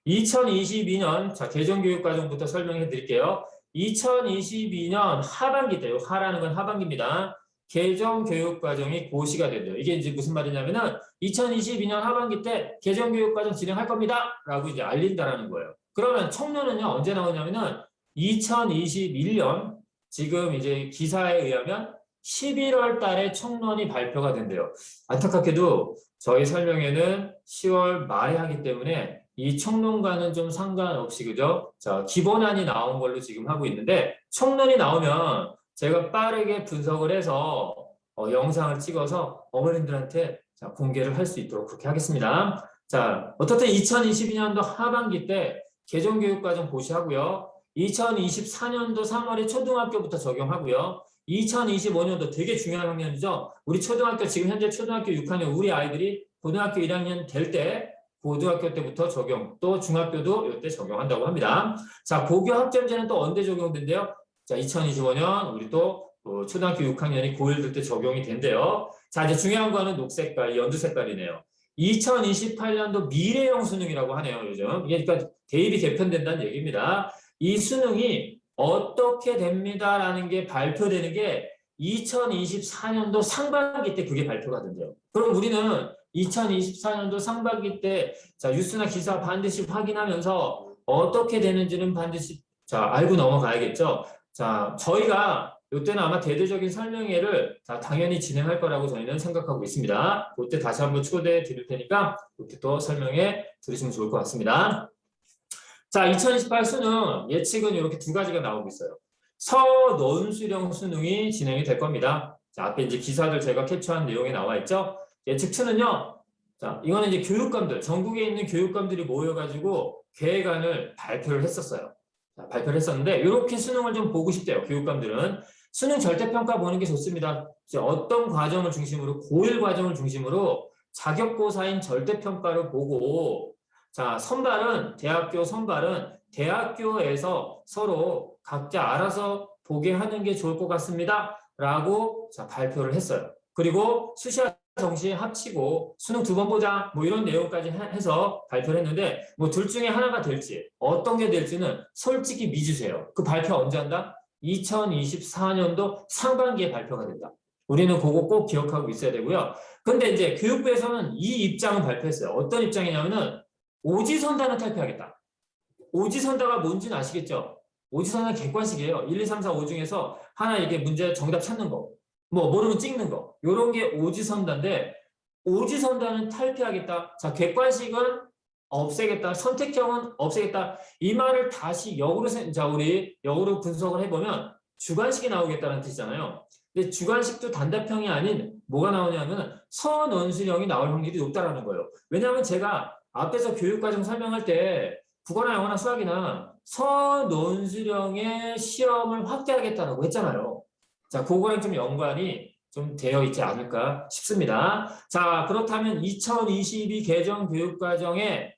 2022년 자 개정교육과정부터 설명해 드릴게요. 2022년 하반기 때요. 하라는 건 하반기입니다. 개정교육과정이 고시가 된대요. 이게 이제 무슨 말이냐면은 2022년 하반기 때 개정교육과정 진행할 겁니다. 라고 이제 알린다라는 거예요. 그러면 청년은요 언제 나오냐면은 2021년 지금 이제 기사에 의하면 11월 달에 총론이 발표가 된대요. 안타깝게도 저희 설명회는 10월 말에 하기 때문에 이 총론과는 좀 상관없이 그죠? 자, 기본안이 나온 걸로 지금 하고 있는데 총론이 나오면 제가 빠르게 분석을 해서 영상을 찍어서 어머님들한테 자, 공개를 할 수 있도록 그렇게 하겠습니다. 자, 어떻든 2022년도 하반기 때 개정교육과정 고시하고요. 2024년도 3월에 초등학교부터 적용하고요. 2025년도 되게 중요한 학년이죠. 우리 초등학교 지금 현재 초등학교 6학년 우리 아이들이 고등학교 1학년 될 때 고등학교 때부터 적용 또 중학교도 이때 적용한다고 합니다. 자, 고교 학점제는 또 언제 적용된대요? 자, 2025년 우리 또 초등학교 6학년이 고1 될 때 적용이 된대요. 자, 이제 중요한 거는 녹색깔, 연두 색깔이네요. 2028년도 미래형 수능이라고 하네요, 요즘. 이게 그러니까 대입이 개편된다는 얘기입니다. 이 수능이 어떻게 됩니다라는 게 발표되는 게 2024년도 상반기 때 그게 발표가 된대요. 그럼 우리는 2024년도 상반기 때 자, 뉴스나 기사 반드시 확인하면서 어떻게 되는지는 반드시 자, 알고 넘어가야겠죠. 자, 저희가 이때는 아마 대대적인 설명회를 당연히 진행할 거라고 저희는 생각하고 있습니다. 그때 다시 한번 초대해 드릴 테니까 그때 또 설명회 들으시면 좋을 것 같습니다. 자, 2028 수능 예측은 이렇게 두 가지가 나오고 있어요. 서논수령 수능이 진행이 될 겁니다. 자, 앞에 이제 기사들 제가 캡처한 내용이 나와 있죠. 예측 2는요. 자, 이거는 이제 교육감들, 전국에 있는 교육감들이 모여가지고 계획안을 발표를 했었어요. 자, 발표를 했었는데 이렇게 수능을 좀 보고 싶대요. 교육감들은. 수능 절대평가 보는 게 좋습니다. 이제 어떤 과정을 중심으로 고1 과정을 중심으로 자격고사인 절대평가를 보고 자, 대학교 선발은 대학교에서 서로 각자 알아서 보게 하는 게 좋을 것 같습니다. 라고 자, 발표를 했어요. 그리고 수시와 정시 합치고 수능 2번 보자 뭐 이런 내용까지 해서 발표를 했는데 뭐 둘 중에 하나가 될지 어떤 게 될지는 솔직히 미주세요. 그 발표 언제 한다? 2024년도 상반기에 발표가 된다. 우리는 그거 꼭 기억하고 있어야 되고요. 근데 이제 교육부에서는 이 입장을 발표했어요. 어떤 입장이냐면은 오지선다는 탈피하겠다. 오지선다가 뭔지는 아시겠죠? 오지선다는 객관식이에요. 1, 2, 3, 4, 5 중에서 하나 이게 문제 정답 찾는 거. 뭐 모르면 찍는 거. 요런 게 오지선다인데 오지선다는 탈피하겠다. 자, 객관식은 없애겠다. 선택형은 없애겠다. 이 말을 다시 우리 역으로 분석을 해보면 주관식이 나오겠다는 뜻이잖아요. 근데 주관식도 단답형이 아닌 뭐가 나오냐면 선원수령이 나올 확률이 높다라는 거예요. 왜냐하면 제가 앞에서 교육과정 설명할 때 국어나 영어나 수학이나 선원수령의 시험을 확대하겠다라고 했잖아요. 자, 그거랑 좀 연관이 좀 되어 있지 않을까 싶습니다. 자, 그렇다면 2022 개정 교육과정에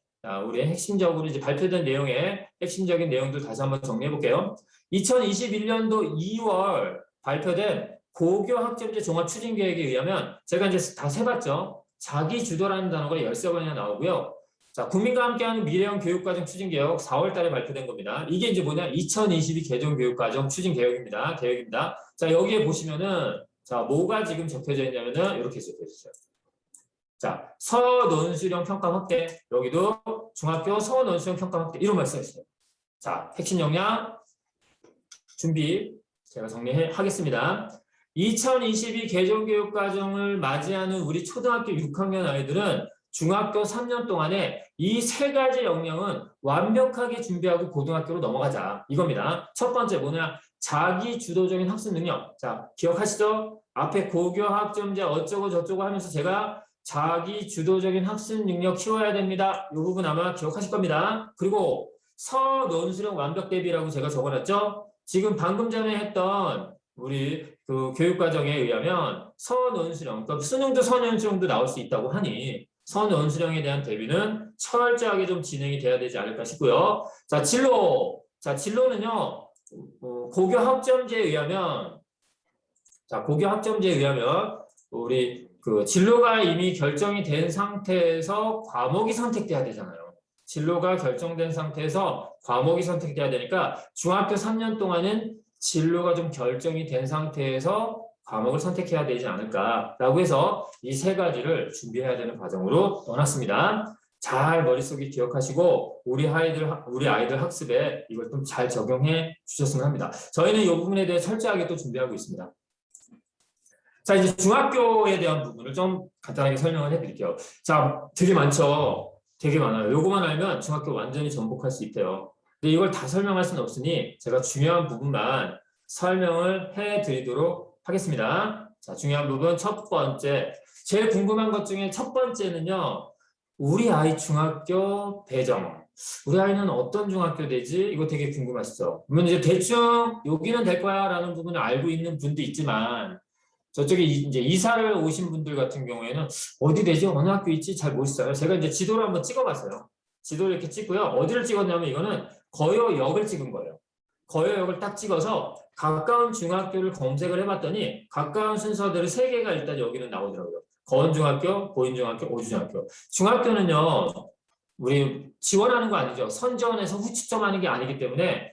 우리 핵심적으로 이제 발표된 내용의 핵심적인 내용들 다시 한번 정리해 볼게요. 2021년도 2월 발표된 고교 학점제 종합 추진 계획에 의하면 제가 이제 다 세봤죠. 자기 주도라는 단어가 13번이나 나오고요. 자, 국민과 함께하는 미래형 교육과정 추진개혁 4월 달에 발표된 겁니다. 이게 이제 뭐냐? 2022 개정 교육과정 추진개혁입니다. 계획입니다. 자, 여기에 보시면은 자, 뭐가 지금 적혀져 있냐면은 이렇게 적혀져 있어요. 자, 서논수령 평가 확대. 여기도 중학교 서논수령 평가 확대. 이런 말 써 있어요. 자, 핵심 역량 준비 제가 정리하겠습니다. 2022 개정 교육과정을 맞이하는 우리 초등학교 6학년 아이들은 중학교 3년 동안에 이 세 가지 역량은 완벽하게 준비하고 고등학교로 넘어가자. 이겁니다. 첫 번째 뭐냐? 자기 주도적인 학습 능력. 자, 기억하시죠? 앞에 고교 학점제 어쩌고 저쩌고 하면서 제가 자기 주도적인 학습 능력 키워야 됩니다. 이 부분 아마 기억하실 겁니다. 그리고 서논수령 완벽 대비라고 제가 적어놨죠? 지금 방금 전에 했던 우리 그 교육과정에 의하면 서논수령, 그러니까 수능도 서논수령도 나올 수 있다고 하니 서논수령에 대한 대비는 철저하게 좀 진행이 돼야 되지 않을까 싶고요. 자, 진로. 자, 진로는요, 고교 학점제에 의하면, 우리 그 진로가 이미 결정이 된 상태에서 과목이 선택돼야 되잖아요. 진로가 결정된 상태에서 과목이 선택돼야 되니까 중학교 3년 동안은 진로가 좀 결정이 된 상태에서 과목을 선택해야 되지 않을까라고 해서 이 세 가지를 준비해야 되는 과정으로 넣어놨습니다. 잘 머릿속에 기억하시고 우리 아이들 학습에 이걸 좀 잘 적용해 주셨으면 합니다. 저희는 이 부분에 대해 철저하게 또 준비하고 있습니다. 자, 이제 중학교에 대한 부분을 좀 간단하게 설명을 해드릴게요. 자, 되게 많죠? 되게 많아요. 요거만 알면 중학교 완전히 전복할 수 있대요. 근데 이걸 다 설명할 수는 없으니 제가 중요한 부분만 설명을 해드리도록 하겠습니다. 자, 중요한 부분 첫 번째. 제일 궁금한 것 중에 첫 번째는요. 우리 아이 중학교 배정. 우리 아이는 어떤 중학교 되지? 이거 되게 궁금하시죠? 물론 이제 대충 여기는 될 거야 라는 부분을 알고 있는 분도 있지만 저쪽에 이제 이사를 오신 분들 같은 경우에는 어디 되지? 어느 학교 있지? 잘 모르시잖아요. 제가 이제 지도를 한번 찍어봤어요. 지도를 이렇게 찍고요. 어디를 찍었냐면 이거는 거여역을 찍은 거예요. 거여역을 딱 찍어서 가까운 중학교를 검색을 해봤더니 가까운 순서대로 3개가 일단 여기는 나오더라고요. 거원중학교, 보인중학교, 오주중학교. 중학교는요. 우리 지원하는 거 아니죠. 선전해서 후추점하는 게 아니기 때문에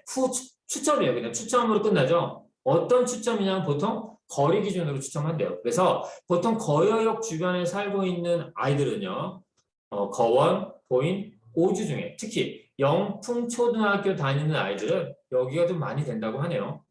추첨이에요. 그냥 추첨으로 끝나죠. 어떤 추첨이냐면 보통 거리 기준으로 추첨한대요. 그래서 보통 거여역 주변에 살고 있는 아이들은요. 거원, 보인, 오주 중에 특히 영풍초등학교 다니는 아이들은 여기가 좀 많이 된다고 하네요.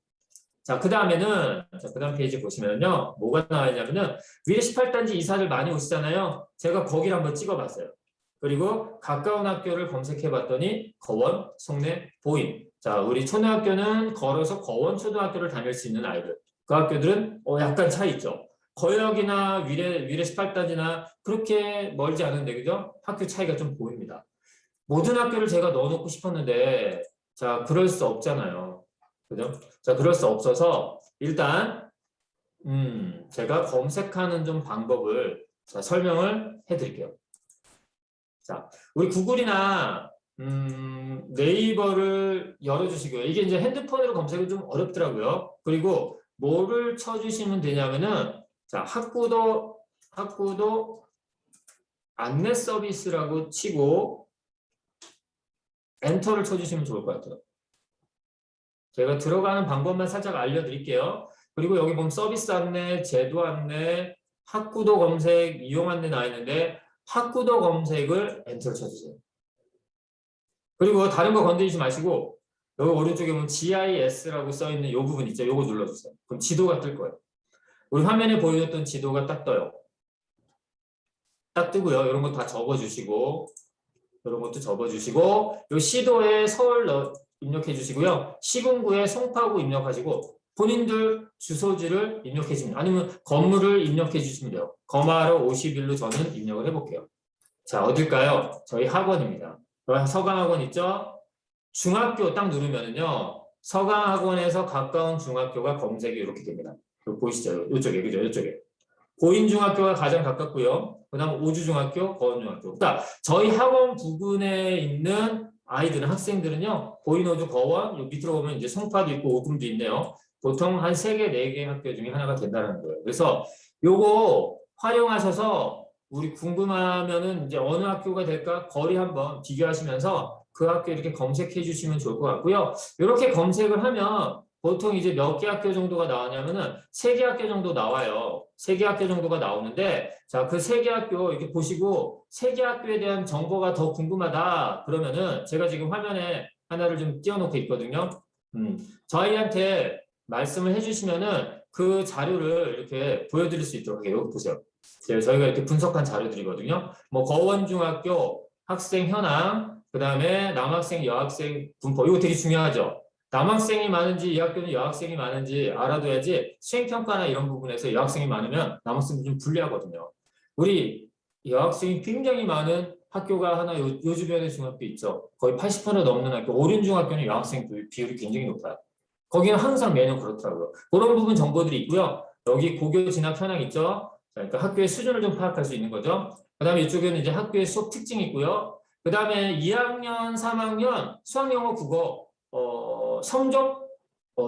자, 그 다음에는, 그 다음 페이지 보시면요. 뭐가 나와 있냐면은, 위례 18단지 이사를 많이 오시잖아요. 제가 거기를 한번 찍어봤어요. 그리고 가까운 학교를 검색해 봤더니, 거원, 송내, 보인. 자, 우리 초등학교는 걸어서 거원 초등학교를 다닐 수 있는 아이들. 그 학교들은 약간 차이 있죠. 거역이나 위례 18단지나 그렇게 멀지 않은데, 그죠? 학교 차이가 좀 보입니다. 모든 학교를 제가 넣어놓고 싶었는데, 자, 그럴 수 없잖아요. 그죠? 자, 그럴 수 없어서 일단 제가 검색하는 좀 방법을 자, 설명을 해드릴게요. 자, 우리 구글이나 네이버를 열어주시고요. 이게 이제 핸드폰으로 검색은 좀 어렵더라고요. 그리고 뭐를 쳐주시면 되냐면은 자, 학구도 안내 서비스라고 치고 엔터를 쳐주시면 좋을 것 같아요. 제가 들어가는 방법만 살짝 알려드릴게요. 그리고 여기 보면 서비스 안내, 제도 안내, 학구도 검색, 이용 안내 나와 있는데 학구도 검색을 엔터를 쳐주세요. 그리고 다른 거 건드리지 마시고 여기 오른쪽에 보면 GIS라고 써있는 이 부분 있죠. 이거 눌러주세요. 그럼 지도가 뜰 거예요. 우리 화면에 보여줬던 지도가 딱 떠요. 딱 뜨고요. 이런 거 다 적어주시고 이런 것도 적어주시고 이 시도에 서울 입력해 주시고요. 시군구에 송파구 입력하시고 본인들 주소지를 입력해 주시면 아니면 건물을 입력해 주시면 돼요. 거마로 51로 저는 입력을 해볼게요. 자, 어딜까요? 저희 학원입니다. 서강학원 있죠? 중학교 딱 누르면은요. 서강학원에서 가까운 중학교가 검색이 이렇게 됩니다. 보이시죠? 이쪽에, 그죠? 이쪽에. 보인중학교가 가장 가깝고요. 그 다음 오주중학교, 거원중학교. 그러니까 저희 학원 부근에 있는 아이들은 학생들은요. 보인오주, 거원, 요 밑으로 보면 이제 송파도 있고 오금도 있네요. 보통 한 3개, 4개 학교 중에 하나가 된다는 거예요. 그래서 요거 활용하셔서 우리 궁금하면은 이제 어느 학교가 될까 거리 한번 비교하시면서 그 학교 이렇게 검색해 주시면 좋을 것 같고요. 이렇게 검색을 하면 보통 이제 몇 개 학교 정도가 나왔냐면은 3개 학교 정도 나와요. 3개 학교 정도가 나오는데 자, 그 3개 학교 이렇게 보시고 3개 학교에 대한 정보가 더 궁금하다 그러면은 제가 지금 화면에 하나를 좀 띄워놓고 있거든요. 저희한테 말씀을 해주시면은 그 자료를 이렇게 보여드릴 수 있도록 해요. 여기 보세요. 저희가 이렇게 분석한 자료들이거든요. 뭐 거원중학교 학생 현황, 그 다음에 남학생, 여학생 분포. 이거 되게 중요하죠. 남학생이 많은지 이 학교는 여학생이 많은지 알아둬야지 수행평가나 이런 부분에서 여학생이 많으면 남학생이 좀 불리하거든요. 우리 여학생이 굉장히 많은 학교가 하나 요 주변에 중학교 있죠. 거의 80% 넘는 학교, 오륜중학교는 여학생 비율이 굉장히 높아요. 거기는 항상 매년 그렇더라고요. 그런 부분 정보들이 있고요. 여기 고교 진학 현황 있죠. 그러니까 학교의 수준을 좀 파악할 수 있는 거죠. 그 다음에 이쪽에는 이제 학교의 수업 특징이 있고요. 그 다음에 2학년, 3학년 수학영어 국어 성적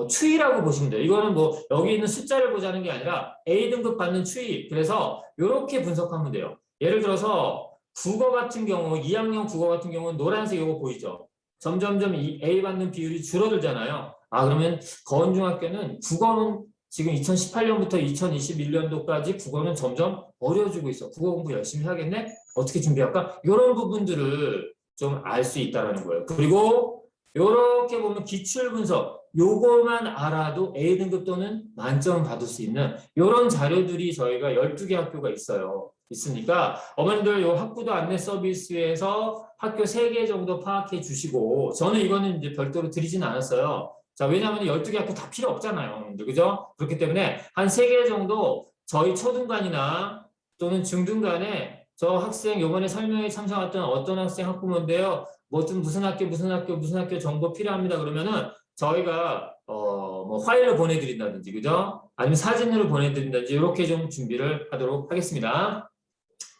추이라고 보시면 돼요. 이거는 뭐 여기 있는 숫자를 보자는 게 아니라 A등급 받는 추이. 그래서 이렇게 분석하면 돼요. 예를 들어서 국어 같은 경우 2학년 국어 같은 경우는 노란색 이거 보이죠. 점점점 이 A 받는 비율이 줄어들잖아요. 그러면 거원중학교는 국어는 지금 2018년부터 2021년도까지 국어는 점점 어려워지고 있어. 국어 공부 열심히 하겠네? 어떻게 준비할까? 이런 부분들을 좀 알 수 있다는 거예요. 그리고 이렇게 보면 기출 분석. 요거만 알아도 A등급 또는 만점을 받을 수 있는 이런 자료들이 저희가 12개 학교가 있어요. 있으니까 어머님들 요 학부도 안내 서비스에서 학교 3개 정도 파악해 주시고, 저는 이거는 이제 별도로 드리지는 않았어요. 자, 왜냐하면 12개 학교 다 필요 없잖아요. 그죠? 그렇기 때문에 한 3개 정도 저희 초등반이나 또는 중등반에 저 학생 요번에 설명회 참석했던 어떤 학생 학부모인데요. 뭐 좀 무슨 학교 정보 필요합니다. 그러면은 저희가 뭐 파일로 보내드린다든지, 그죠? 아니면 사진으로 보내드린다든지 이렇게 좀 준비를 하도록 하겠습니다.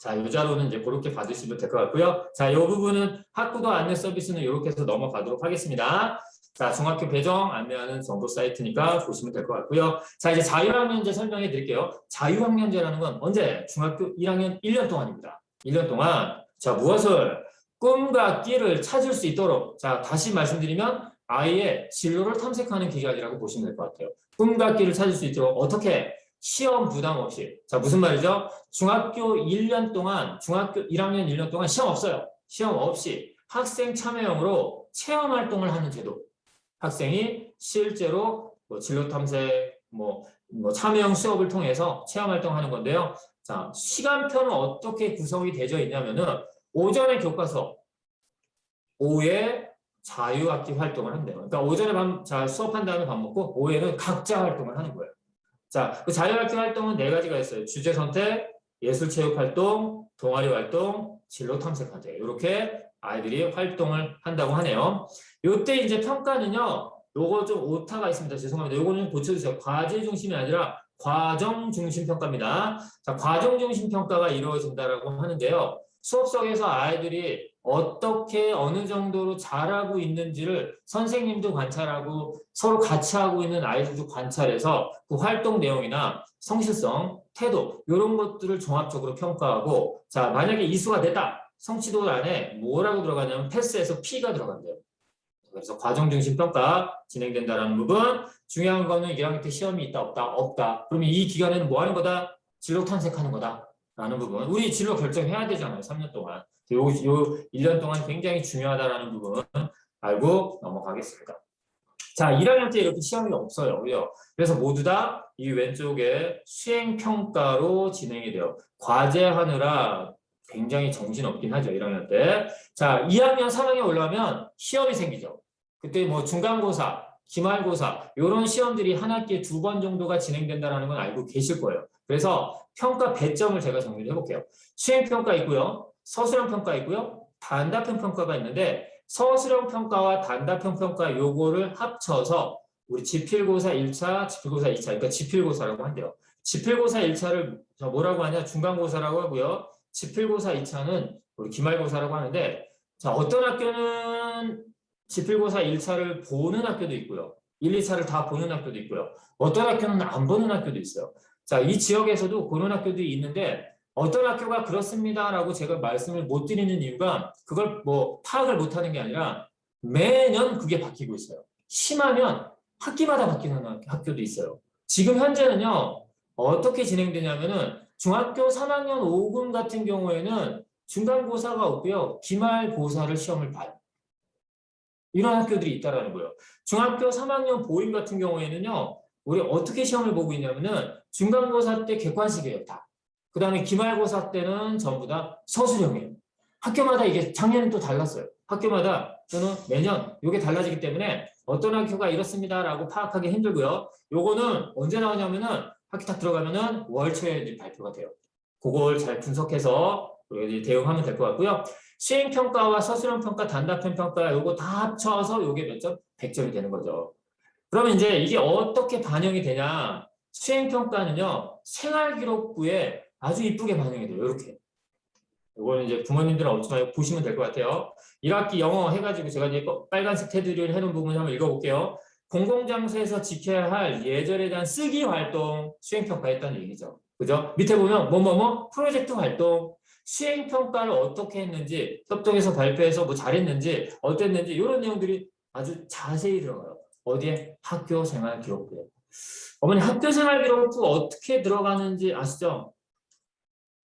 자, 이 자료는 이제 그렇게 받으시면 될 것 같고요. 자, 이 부분은 학부도 안내 서비스는 이렇게 해서 넘어가도록 하겠습니다. 자, 중학교 배정 안내하는 정보 사이트니까 보시면 될 것 같고요. 자, 이제 자유학년제 설명해 드릴게요. 자유학년제라는 건 언제? 중학교 1학년 1년 동안입니다. 1년 동안. 자, 무엇을? 꿈과 끼를 찾을 수 있도록. 자, 다시 말씀드리면 아이의 진로를 탐색하는 기간이라고 보시면 될 것 같아요. 꿈과 끼를 찾을 수 있도록 어떻게? 시험 부담 없이. 자, 무슨 말이죠? 중학교 1년 동안, 중학교 1학년 1년 동안 시험 없어요. 시험 없이 학생 참여형으로 체험 활동을 하는 제도. 학생이 실제로 뭐 진로 탐색, 뭐 참여형 수업을 통해서 체험 활동하는 건데요. 자, 시간표는 어떻게 구성이 되어 있냐면은 오전에 교과서, 오후에 자유학기 활동을 한대요. 그러니까 오전에 수업한 다음에 밥 먹고 오후에는 각자 활동을 하는 거예요. 자, 그 자유학기 활동은 4가지가 있어요. 주제 선택, 예술체육 활동, 동아리 활동, 진로 탐색 과제. 이렇게 아이들이 활동을 한다고 하네요. 요때 이제 평가는요. 요거 좀 오타가 있습니다. 죄송합니다. 요거는 좀 고쳐주세요. 과제 중심이 아니라 과정 중심 평가입니다. 자, 과정 중심 평가가 이루어진다라고 하는데요. 수업속에서 아이들이 어떻게 어느 정도로 잘하고 있는지를 선생님도 관찰하고 서로 같이 하고 있는 아이들도 관찰해서 그 활동 내용이나 성실성, 태도 이런 것들을 종합적으로 평가하고, 자, 만약에 이수가 됐다. 성취도 안에 뭐라고 들어가냐면 패스에서 P가 들어간대요. 그래서 과정 중심 평가 진행된다라는 부분. 중요한 거는 1학년 때 시험이 있다 없다. 그러면 이 기간에는 뭐 하는 거다? 진로 탐색하는 거다 라는 부분. 우리 진로 결정해야 되잖아요. 3년 동안. 요 1년 동안 굉장히 중요하다라는 부분 알고 넘어가겠습니다. 자, 1학년 때 이렇게 시험이 없어요. 그래서 모두 다 이 왼쪽에 수행평가로 진행이 돼요. 과제하느라 굉장히 정신없긴 하죠. 1학년 때. 자, 2학년, 3학년 올라가면 시험이 생기죠. 그때 뭐 중간고사, 기말고사 이런 시험들이 한 학기에 2번 정도가 진행된다는 건 알고 계실 거예요. 그래서 평가 배점을 제가 정리를 해볼게요. 수행평가 있고요. 서술형 평가 있고요. 단답형 평가가 있는데 서술형 평가와 단답형 평가 요거를 합쳐서 우리 지필고사 1차, 지필고사 2차, 그러니까 지필고사라고 한대요. 지필고사 1차를 뭐라고 하냐? 중간고사라고 하고요. 지필고사 2차는 우리 기말고사라고 하는데, 자, 어떤 학교는 지필고사 1차를 보는 학교도 있고요. 1, 2차를 다 보는 학교도 있고요. 어떤 학교는 안 보는 학교도 있어요. 자, 이 지역에서도 그런 학교들이 있는데 어떤 학교가 그렇습니다라고 제가 말씀을 못 드리는 이유가 그걸 뭐 파악을 못하는 게 아니라 매년 그게 바뀌고 있어요. 심하면 학기마다 바뀌는 학교도 있어요. 지금 현재는요, 어떻게 진행되냐면은 중학교 3학년 5금 같은 경우에는 중간고사가 없고요. 기말고사를 시험을 봐요. 이런 학교들이 있다라는 거예요. 중학교 3학년 보임 같은 경우에는요, 우리 어떻게 시험을 보고 있냐면은 중간고사 때 객관식이에요, 다. 그 다음에 기말고사 때는 전부 다 서술형이에요. 학교마다 이게 작년엔 또 달랐어요. 학교마다 또는 매년 이게 달라지기 때문에 어떤 학교가 이렇습니다라고 파악하기 힘들고요. 요거는 언제 나오냐면은 학기 딱 들어가면은 월 초에 발표가 돼요. 그걸 잘 분석해서 대응하면 될 것 같고요. 수행평가와 서술형 평가, 단답형 평가 요거 다 합쳐서 요게 몇 점? 100점이 되는 거죠. 그러면 이제 이게 어떻게 반영이 되냐? 수행평가는요, 생활기록부에 아주 이쁘게 반영이 돼요. 이렇게. 이거는 이제 부모님들은 엄청 보시면 될 것 같아요. 1학기 영어 해가지고 제가 이제 빨간색 테두리를 해놓은 부분 한번 읽어볼게요. 공공장소에서 지켜야 할 예절에 대한 쓰기 활동 수행평가했다는 얘기죠. 그죠? 밑에 보면 뭐뭐뭐 프로젝트 활동 수행평가를 어떻게 했는지 협동해서 발표해서 뭐 잘했는지 어땠는지 이런 내용들이 아주 자세히 들어가요. 어디에? 학교생활기록부에. 어머니 학교생활기록부 어떻게 들어가는지 아시죠?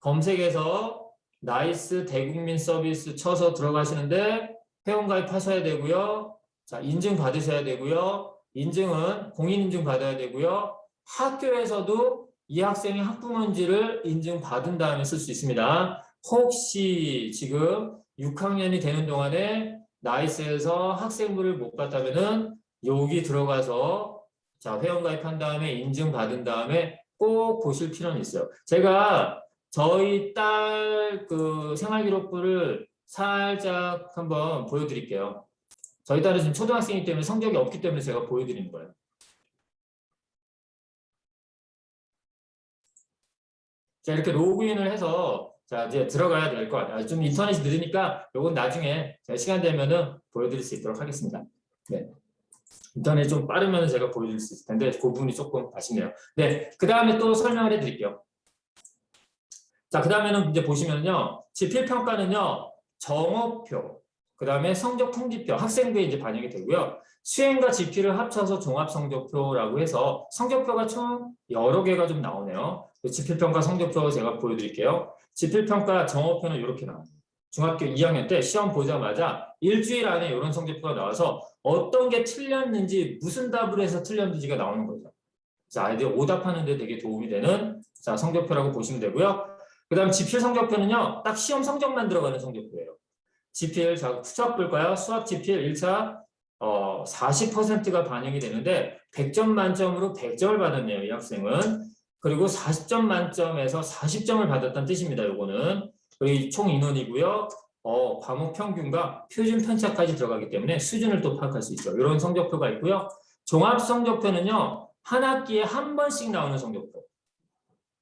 검색해서 나이스 대국민 서비스 쳐서 들어가시는데 회원가입 하셔야 되고요. 자, 인증 받으셔야 되고요. 인증은 공인 인증 받아야 되고요. 학교에서도 이 학생이 학부모인지를 인증받은 다음에 쓸 수 있습니다. 혹시 지금 6학년이 되는 동안에 나이스에서 학생부를 못 받다면은 여기 들어가서 자, 회원가입한 다음에 인증받은 다음에 꼭 보실 필요는 있어요. 제가 저희 딸 그 생활기록부를 살짝 한번 보여드릴게요. 저희 딸은 지금 초등학생이기 때문에 성적이 없기 때문에 제가 보여드리는 거예요. 자, 이렇게 로그인을 해서 자, 이제 들어가야 될 것 같아요. 좀 인터넷이 느리니까 요건 나중에 제가 시간 되면은 보여드릴 수 있도록 하겠습니다. 네. 인터넷이 좀 빠르면 제가 보여드릴 수 있을 텐데 그 부분이 조금 아쉽네요. 네, 그 다음에 또 설명을 해드릴게요. 자, 그 다음에는 이제 보시면요. 지필평가는요. 정오표, 그 다음에 성적 통지표, 학생부에 이제 반영이 되고요. 수행과 지필을 합쳐서 종합성적표라고 해서 성적표가 총 여러 개가 좀 나오네요. 지필평가 성적표 제가 보여드릴게요. 지필평가 정오표는 이렇게 나와요. 중학교 2학년 때 시험 보자마자 일주일 안에 이런 성적표가 나와서 어떤 게 틀렸는지 무슨 답을 해서 틀렸는지가 나오는 거죠. 자, 아이들 오답하는 데 되게 도움이 되는 자, 성적표라고 보시면 되고요. 그 다음 지필 성적표는요. 딱 시험 성적만 들어가는 성적표예요. 지필, 자, 수학 볼까요? 수학 지필 1차 40%가 반영이 되는데 100점 만점으로 100점을 받았네요. 이 학생은. 그리고 40점 만점에서 40점을 받았다는 뜻입니다. 요거는. 그리고 총 인원이고요. 과목 평균과 표준 편차까지 들어가기 때문에 수준을 또 파악할 수 있죠. 이런 성적표가 있고요. 종합 성적표는요. 한 학기에 한 번씩 나오는 성적표.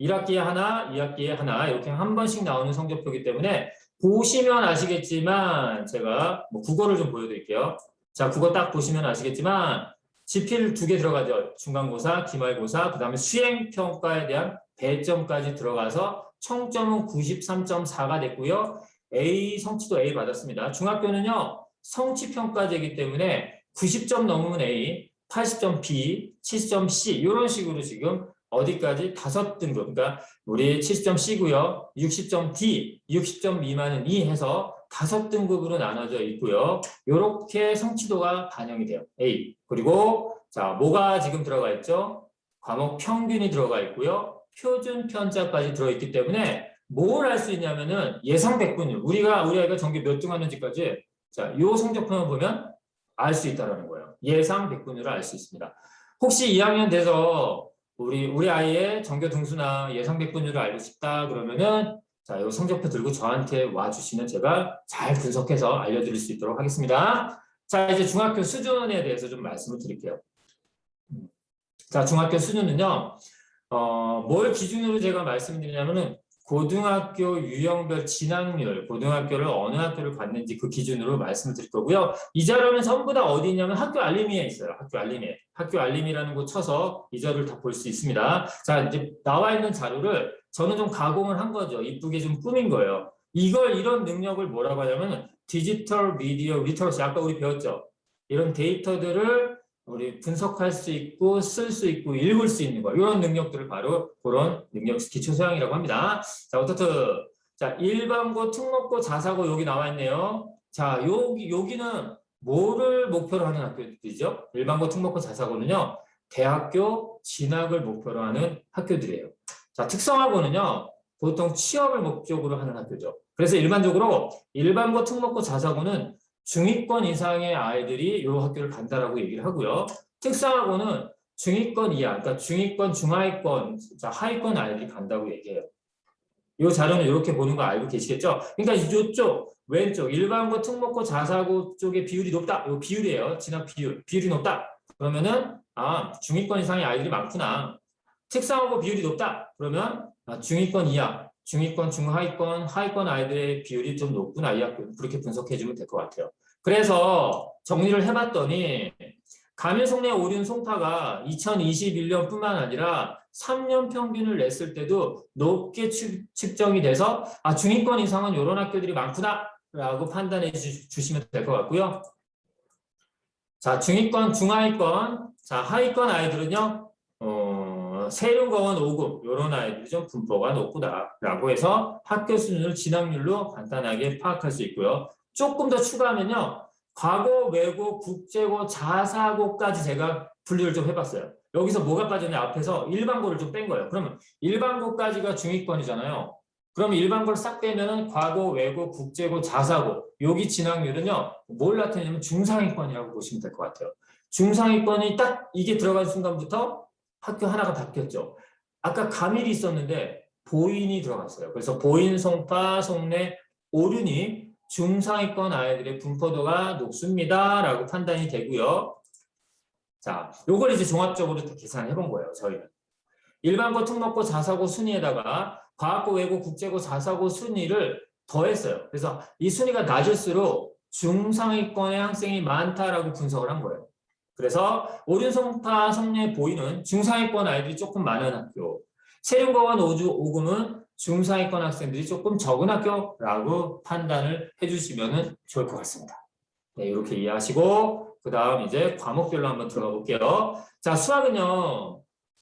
1학기에 하나, 2학기에 하나 이렇게 한 번씩 나오는 성적표이기 때문에 보시면 아시겠지만 제가 뭐 국어를 좀 보여드릴게요. 자, 국어 딱 보시면 아시겠지만 지필 2개 들어가죠. 중간고사, 기말고사, 그 다음에 수행평가에 대한 배점까지 들어가서 총점은 93.4가 됐고요. A 성취도 A 받았습니다. 중학교는요. 성취평가제이기 때문에 90점 넘으면 A, 80점 B, 70점 C 이런 식으로 지금 어디까지 5등급, 그러니까 우리 70점 C고요. 60점 D, 60점 미만은 E 해서 5등급으로 나눠져 있고요. 이렇게 성취도가 반영이 돼요. A. 그리고 자, 뭐가 지금 들어가 있죠? 과목 평균이 들어가 있고요. 표준 편차까지 들어있기 때문에 뭘 알 수 있냐면은 예상 백분율. 우리 아이가 전교 몇 등 하는지까지 자, 요 성적표만 보면 알 수 있다는 거예요. 예상 백분율을 알 수 있습니다. 혹시 2학년 돼서 우리 아이의 전교 등수나 예상 백분율을 알고 싶다 그러면은 자, 이 성적표 들고 저한테 와주시면 제가 잘 분석해서 알려드릴 수 있도록 하겠습니다. 자, 이제 중학교 수준에 대해서 좀 말씀을 드릴게요. 자, 중학교 수준은요, 뭘 기준으로 제가 말씀드리냐면은 고등학교 유형별 진학률, 고등학교를 어느 학교를 갔는지 그 기준으로 말씀을 드릴 거고요. 이 자료는 전부 다 어디 있냐면 학교 알림이에 있어요. 학교 알림에. 학교 알림이라는 곳 쳐서 이 자료를 다 볼 수 있습니다. 자, 이제 나와 있는 자료를 저는 좀 가공을 한 거죠. 이쁘게 좀 꾸민 거예요. 이런 능력을 뭐라고 하냐면 디지털 미디어 리터러시, 아까 우리 배웠죠. 이런 데이터들을 우리 분석할 수 있고 쓸 수 있고 읽을 수 있는 거 이런 능력들을 바로 그런 능력 기초 소양이라고 합니다. 자, 어떻든 자, 일반고, 특목고, 자사고 여기 나와 있네요. 자, 여기는 뭐를 목표로 하는 학교들이죠? 일반고, 특목고, 자사고는요. 대학교 진학을 목표로 하는 학교들이에요. 자, 특성화고는요. 보통 취업을 목적으로 하는 학교죠. 그래서 일반적으로 일반고, 특목고, 자사고는 중위권 이상의 아이들이 이 학교를 간다라고 얘기를 하고요. 특성화고는 중위권 이하, 그러니까 중위권, 중하위권, 하위권 아이들이 간다고 얘기해요. 이 자료는 이렇게 보는 거 알고 계시겠죠? 그러니까 이쪽 왼쪽 일반고, 특목고, 자사고 쪽의 비율이 높다. 이 비율이에요. 진학 비율이 높다. 그러면은 중위권 이상의 아이들이 많구나. 특성화고 비율이 높다. 그러면 중위권 이하, 중위권, 중하위권, 하위권 아이들의 비율이 좀 높구나. 이 학교 그렇게 분석해주면 될 것 같아요. 그래서 정리를 해봤더니 가밀송내 오륜 송파가 2021년뿐만 아니라 3년 평균을 냈을 때도 높게 측정이 돼서 중위권 이상은 이런 학교들이 많구나 라고 판단해 주시면 될 것 같고요. 자, 중위권, 중하위권, 자, 하위권 아이들은요. 세륜공원 5급 이런 아이들이 좀 분포가 높구나라고 해서 학교 수준을 진학률로 간단하게 파악할 수 있고요. 조금 더 추가하면요. 과고, 외고, 국제고, 자사고까지 제가 분류를 좀 해봤어요. 여기서 뭐가 빠졌냐? 앞에서 일반고를 좀 뺀 거예요. 그러면 일반고까지가 중위권이잖아요. 그럼 일반고를 싹 빼면은 과고, 외고, 국제고, 자사고 여기 진학률은요. 뭘 나타내냐면 중상위권이라고 보시면 될 것 같아요. 중상위권이 딱 이게 들어간 순간부터 학교 하나가 바뀌었죠. 아까 가밀이 있었는데 보인이 들어갔어요. 그래서 보인, 송파, 송내, 오륜이 중상위권 아이들의 분포도가 높습니다라고 판단이 되고요. 자, 요걸 이제 종합적으로 계산해 본 거예요. 저희는 일반고, 특목고, 자사고 순위에다가 과학고, 외고, 국제고, 자사고 순위를 더했어요. 그래서 이 순위가 낮을수록 중상위권의 학생이 많다라고 분석을 한 거예요. 그래서 오륜송파, 성내, 보이는 중상위권 아이들이 조금 많은 학교, 세륜고원, 오금은 중상위권 학생들이 조금 적은 학교라고 판단을 해주시면 좋을 것 같습니다. 네, 이렇게 이해하시고 그 다음 이제 과목별로 한번 들어가 볼게요. 자, 수학은요.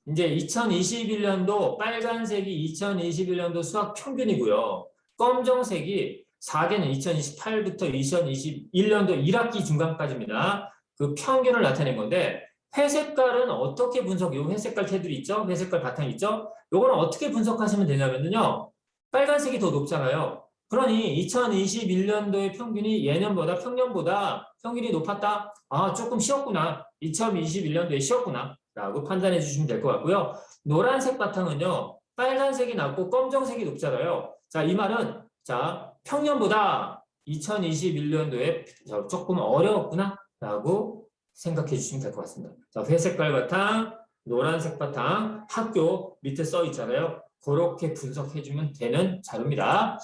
이제 2021년도 빨간색이 2021년도 수학 평균이고요. 검정색이 4개는 2028부터 2021년도 1학기 중간까지입니다. 그 평균을 나타낸 건데 회색깔은 어떻게 분석? 요 회색깔 테두리 있죠? 회색깔 바탕 있죠? 요거는 어떻게 분석하시면 되냐면요. 빨간색이 더 높잖아요. 그러니 2021년도의 평균이 예년보다 평년보다 평균이 높았다. 아, 조금 쉬었구나. 2021년도에 쉬었구나. 라고 판단해 주시면 될 것 같고요. 노란색 바탕은요. 빨간색이 낮고 검정색이 높잖아요. 자, 이 말은 자, 평년보다 2021년도에 조금 어려웠구나. 라고 생각해 주시면 될 것 같습니다. 자, 회색깔 바탕, 노란색 바탕, 학교 밑에 써 있잖아요. 그렇게 분석해 주면 되는 자료입니다.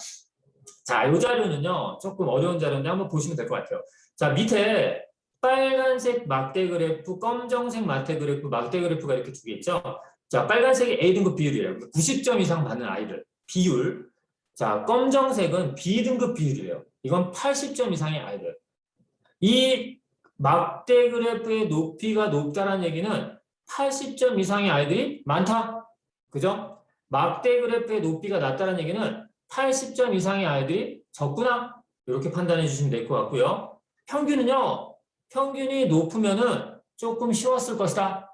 자, 이 자료는요, 조금 어려운 자료인데 한번 보시면 될 것 같아요. 자, 밑에 빨간색 막대 그래프, 검정색 막대 그래프가 이렇게 두 개 있죠. 자, 빨간색이 A등급 비율이에요. 90점 이상 받는 아이들, 비율. 자, 검정색은 B등급 비율이에요. 이건 80점 이상의 아이들. 이 막대 그래프의 높이가 높다는 얘기는 80점 이상의 아이들이 많다. 그죠? 막대 그래프의 높이가 낮다는 얘기는 80점 이상의 아이들이 적구나. 이렇게 판단해 주시면 될 것 같고요. 평균은요. 평균이 높으면은 조금 쉬웠을 것이다.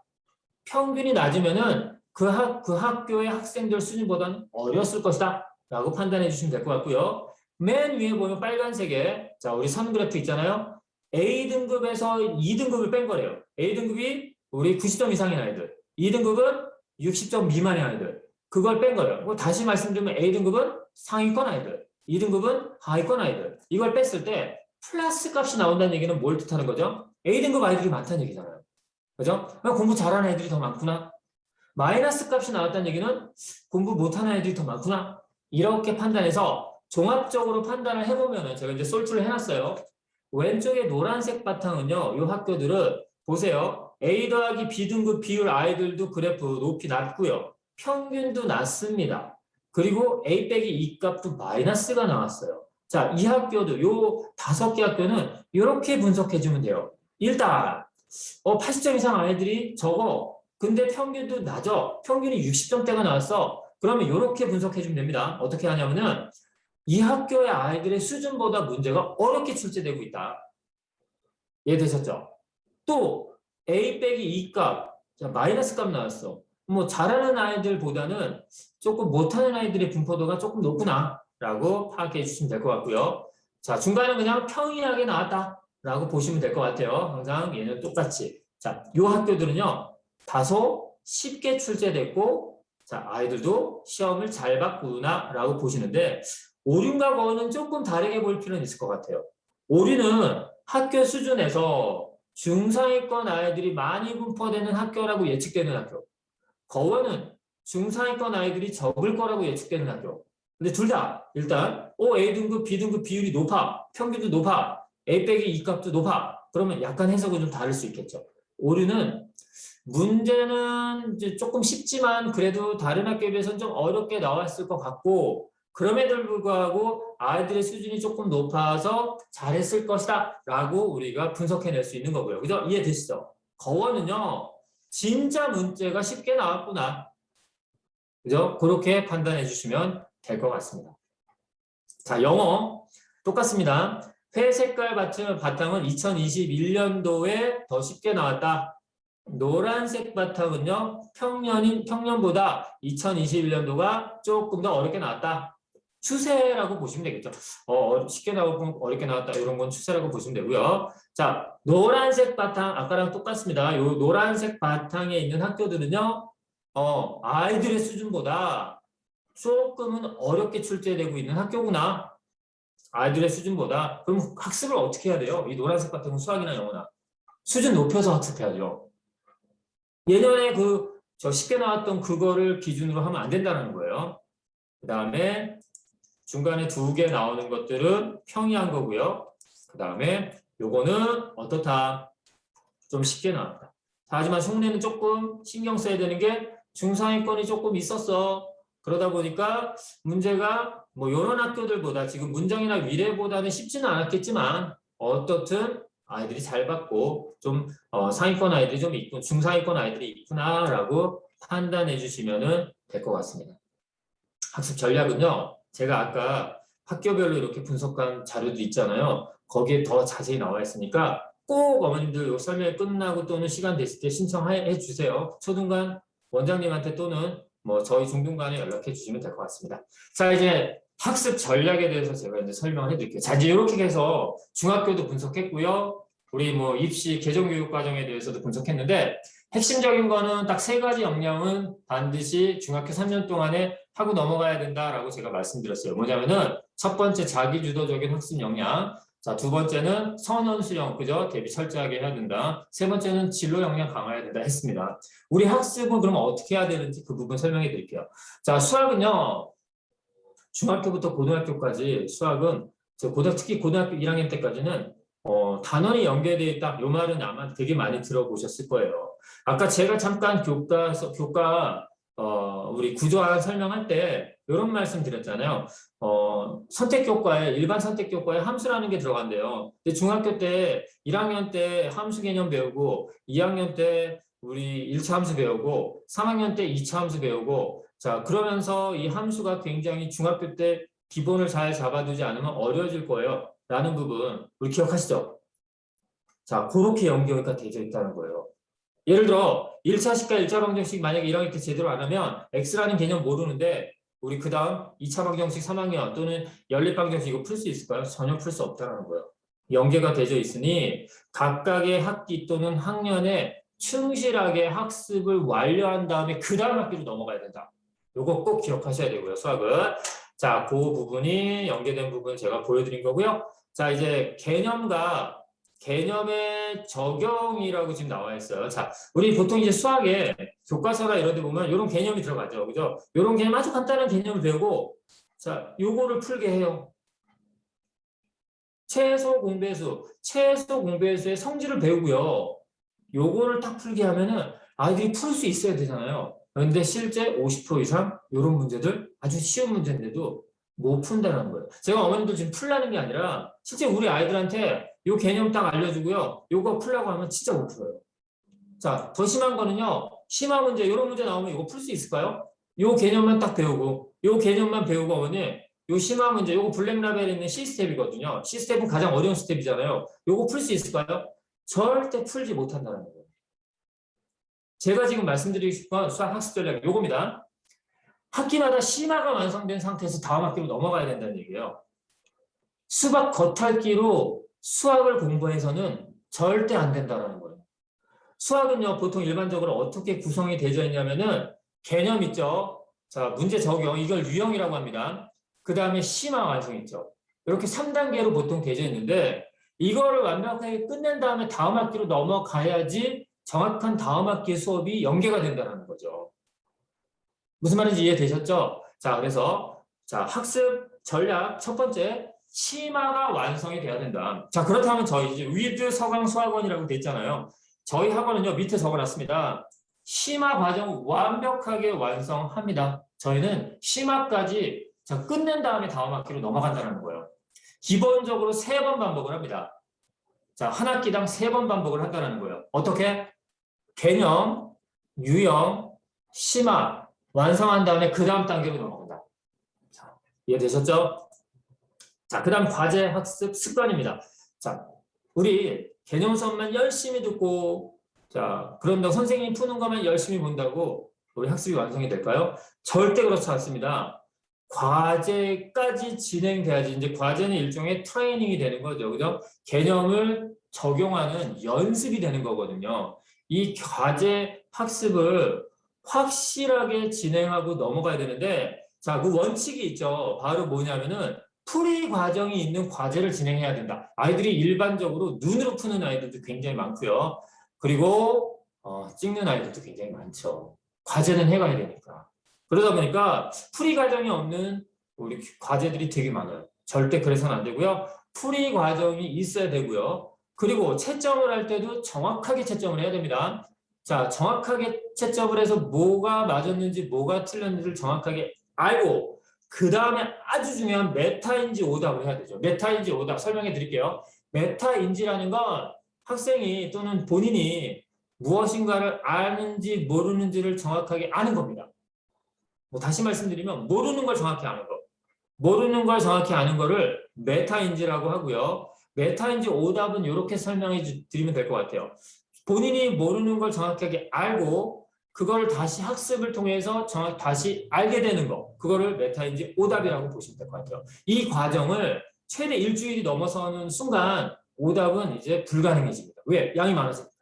평균이 낮으면은 그 학교의 학생들 수준보다는 어려웠을 것이다. 라고 판단해 주시면 될 것 같고요. 맨 위에 보면 빨간색에 자, 우리 선 그래프 있잖아요. A등급에서 2등급을 뺀 거래요. A등급이 우리 90점 이상의 아이들. 2등급은 60점 미만의 아이들. 그걸 뺀 거예요. 다시 말씀드리면 A등급은 상위권 아이들. 2등급은 하위권 아이들. 이걸 뺐을 때 플러스 값이 나온다는 얘기는 뭘 뜻하는 거죠? A등급 아이들이 많다는 얘기잖아요. 그죠? 공부 잘하는 애들이 더 많구나. 마이너스 값이 나왔다는 얘기는 공부 못하는 애들이 더 많구나. 이렇게 판단해서 종합적으로 판단을 해보면 제가 이제 솔트를 해놨어요. 왼쪽에 노란색 바탕은요. 이 학교들은 보세요. A 더하기 B등급 비율 아이들도 그래프 높이 낮고요. 평균도 낮습니다. 그리고 A 빼기 E 값도 마이너스가 나왔어요. 자, 이 학교도 요 5개 학교는 이렇게 분석해주면 돼요. 일단 80점 이상 아이들이 적어. 근데 평균도 낮아. 평균이 60점대가 나왔어. 그러면 이렇게 분석해주면 됩니다. 어떻게 하냐면은 이 학교의 아이들의 수준보다 문제가 어렵게 출제되고 있다. 이해되셨죠? 또 A 빼기 E 값, 마이너스 값 나왔어. 뭐 잘하는 아이들보다는 조금 못하는 아이들의 분포도가 조금 높구나 라고 파악해 주시면 될 것 같고요. 자, 중간에 그냥 평이하게 나왔다 라고 보시면 될 것 같아요. 항상 얘는 똑같이. 자, 요 학교들은요 다소 쉽게 출제됐고 자, 아이들도 시험을 잘 봤구나 라고 보시는데 오륜과 거는 조금 다르게 볼 필요는 있을 것 같아요. 오륜은 학교 수준에서 중상위권 아이들이 많이 분포되는 학교라고 예측되는 학교. 거원은 중상위권 아이들이 적을 거라고 예측되는 학교. 근데 둘 다 일단 A등급, B등급 비율이 높아. 평균도 높아. A 빼기 E 값도 높아. 그러면 약간 해석은 좀 다를 수 있겠죠. 오류는 문제는 이제 조금 쉽지만 그래도 다른 학교에 비해서는 좀 어렵게 나왔을 것 같고 그럼에도 불구하고 아이들의 수준이 조금 높아서 잘했을 것이다 라고 우리가 분석해낼 수 있는 거고요. 그죠? 이해되시죠? 거원은요. 진짜 문제가 쉽게 나왔구나. 그죠? 그렇게 판단해 주시면 될 것 같습니다. 자, 영어 똑같습니다. 회색깔 바탕은 2021년도에 더 쉽게 나왔다. 노란색 바탕은요, 평년보다 2021년도가 조금 더 어렵게 나왔다. 추세라고 보시면 되겠죠. 쉽게 나오고 어렵게 나왔다. 이런 건 추세라고 보시면 되고요. 자, 노란색 바탕, 아까랑 똑같습니다. 요 노란색 바탕에 있는 학교들은요, 아이들의 수준보다 조금은 어렵게 출제되고 있는 학교구나. 아이들의 수준보다. 그럼 학습을 어떻게 해야 돼요? 이 노란색 바탕은 수학이나 영어나. 수준 높여서 학습해야죠. 예전에 저 쉽게 나왔던 그거를 기준으로 하면 안 된다는 거예요. 그 다음에 중간에 2개 나오는 것들은 평이한 거고요. 그 다음에 요거는 어떻다? 좀 쉽게 나왔다. 하지만 속내는 조금 신경 써야 되는 게 중상위권이 조금 있었어. 그러다 보니까 문제가 뭐 이런 학교들보다 지금 문정이나 위례보다는 쉽지는 않았겠지만 어떻든 아이들이 잘 받고 좀 상위권 아이들이 좀 있고 중상위권 아이들이 있구나라고 판단해 주시면 될 것 같습니다. 학습 전략은요. 제가 아까 학교별로 이렇게 분석한 자료도 있잖아요. 거기에 더 자세히 나와 있으니까 꼭 어머님들 설명 끝나고 또는 시간 됐을 때 신청해 주세요. 초중간 원장님한테 또는 뭐 저희 중등간에 연락해 주시면 될 것 같습니다. 자, 이제 학습 전략에 대해서 제가 이제 설명을 해드릴게요. 자, 이제 이렇게 해서 중학교도 분석했고요. 우리 뭐 입시 개정교육 과정에 대해서도 분석했는데 핵심적인 거는 딱 3가지 역량은 반드시 중학교 3년 동안에 하고 넘어가야 된다라고 제가 말씀드렸어요. 뭐냐면은 첫 번째 자기주도적인 학습 역량, 자, 2번째는 선언 수령, 그죠? 대비 철저하게 해야 된다. 3번째는 진로 역량 강화해야 된다 했습니다. 우리 학습은 그러면 어떻게 해야 되는지 그 부분 설명해 드릴게요. 자, 수학은요. 중학교부터 고등학교까지 수학은 특히 고등학교 1학년 때까지는 단원이 연계되어 있다. 이 말은 아마 되게 많이 들어보셨을 거예요. 아까 제가 잠깐 교과 우리 구조화 설명할 때 이런 말씀 드렸잖아요. 선택교과에 일반 선택교과에 함수라는 게 들어간대요. 근데 중학교 때 1학년 때 함수 개념 배우고 2학년 때 우리 1차 함수 배우고 3학년 때 2차 함수 배우고 자 그러면서 이 함수가 굉장히 중학교 때 기본을 잘 잡아두지 않으면 어려워질 거예요. 라는 부분 우리 기억하시죠? 자 그렇게 연계가 되어 있다는 거예요. 예를 들어 1차식과 1차 방정식 만약에 1학년 때 제대로 안 하면 X라는 개념 모르는데 우리 그 다음 2차 방정식 3학년 또는 연립 방정식 이거 풀 수 있을까요? 전혀 풀 수 없다는 거예요. 연계가 되어 있으니 각각의 학기 또는 학년에 충실하게 학습을 완료한 다음에 그 다음 학기로 넘어가야 된다. 이거 꼭 기억하셔야 되고요. 수학은. 자, 그 부분이 연계된 부분 제가 보여드린 거고요. 자, 이제 개념의 적용이라고 지금 나와 있어요. 자, 우리 보통 이제 수학에 교과서나 이런 데 보면 이런 개념이 들어가죠. 그죠? 이런 개념 아주 간단한 개념을 배우고 자, 요거를 풀게 해요. 최소 공배수의 성질을 배우고요. 요거를 딱 풀게 하면은 아이들이 풀 수 있어야 되잖아요. 그런데 실제 50% 이상 이런 문제들 아주 쉬운 문제인데도 못 푼다는 거예요. 제가 어머님들 지금 풀라는 게 아니라 실제 우리 아이들한테 요 개념 딱 알려주고요. 요거 풀라고 하면 진짜 못 풀어요. 자, 더 심한 거는요. 심화 문제, 이런 문제 나오면 이거 풀 수 있을까요? 요 개념만 딱 배우고 요 개념만 배우고 어머니 요 심화 문제, 요거 블랙라벨에 있는 C스텝이거든요. C스텝은 가장 어려운 스텝이잖아요. 요거 풀 수 있을까요? 절대 풀지 못한다는 거예요. 제가 지금 말씀드리고 싶은 수학 학습 전략 요겁니다. 학기마다 심화가 완성된 상태에서 다음 학기로 넘어가야 된다는 얘기예요. 수학 겉핥기로 수학을 공부해서는 절대 안 된다는 거예요. 수학은요, 보통 일반적으로 어떻게 구성이 되어 있냐면은 개념 있죠. 자, 문제 적용, 이걸 유형이라고 합니다. 그 다음에 심화 완성 있죠. 이렇게 3단계로 보통 되어 있는데 이거를 완벽하게 끝낸 다음에 다음 학기로 넘어가야지 정확한 다음 학기의 수업이 연계가 된다는 거죠. 무슨 말인지 이해되셨죠? 자, 그래서 자 학습 전략 첫 번째 심화가 완성이 돼야 된다. 자, 그렇다면 저희 이제 위드 서강 수학원이라고 돼 있잖아요. 저희 학원은요 밑에 적어놨습니다. 심화 과정 완벽하게 완성합니다. 저희는 심화까지 자, 끝낸 다음에 다음 학기로 넘어간다는 거예요. 기본적으로 3번 반복을 합니다. 자, 한 학기당 3번 반복을 한다는 거예요. 어떻게? 개념, 유형, 심화 완성한 다음에 그 다음 단계로 넘어간다. 자, 이해되셨죠? 자, 그 다음 과제 학습 습관입니다. 자, 우리 개념 수업만 열심히 듣고 자, 그런다고 선생님이 푸는 것만 열심히 본다고 우리 학습이 완성이 될까요? 절대 그렇지 않습니다. 과제까지 진행돼야지. 이제 과제는 일종의 트레이닝이 되는 거죠. 그죠? 개념을 적용하는 연습이 되는 거거든요. 이 과제 학습을 확실하게 진행하고 넘어가야 되는데, 자, 그 원칙이 있죠. 바로 뭐냐면은 풀이 과정이 있는 과제를 진행해야 된다. 아이들이 일반적으로 눈으로 푸는 아이들도 굉장히 많고요. 그리고 찍는 아이들도 굉장히 많죠. 과제는 해가야 되니까. 그러다 보니까 풀이 과정이 없는 우리 과제들이 되게 많아요. 절대 그래서는 안 되고요. 풀이 과정이 있어야 되고요. 그리고 채점을 할 때도 정확하게 채점을 해야 됩니다. 자, 정확하게 채점을 해서 뭐가 맞았는지 뭐가 틀렸는지를 정확하게 알고 그 다음에 아주 중요한 메타인지 오답을 해야 되죠. 메타인지 오답 설명해 드릴게요. 메타인지라는 건 학생이 또는 본인이 무엇인가를 아는지 모르는지를 정확하게 아는 겁니다. 뭐 다시 말씀드리면 모르는 걸 정확히 아는 거. 모르는 걸 정확히 아는 거를 메타인지라고 하고요. 메타인지 오답은 이렇게 설명해 드리면 될 것 같아요. 본인이 모르는 걸 정확하게 알고 그거를 다시 학습을 통해서 정확히 다시 알게 되는 거. 그거를 메타인지 오답이라고 보시면 될 것 같아요. 이 과정을 최대 일주일이 넘어서는 순간 오답은 이제 불가능해집니다. 왜? 양이 많아집니다.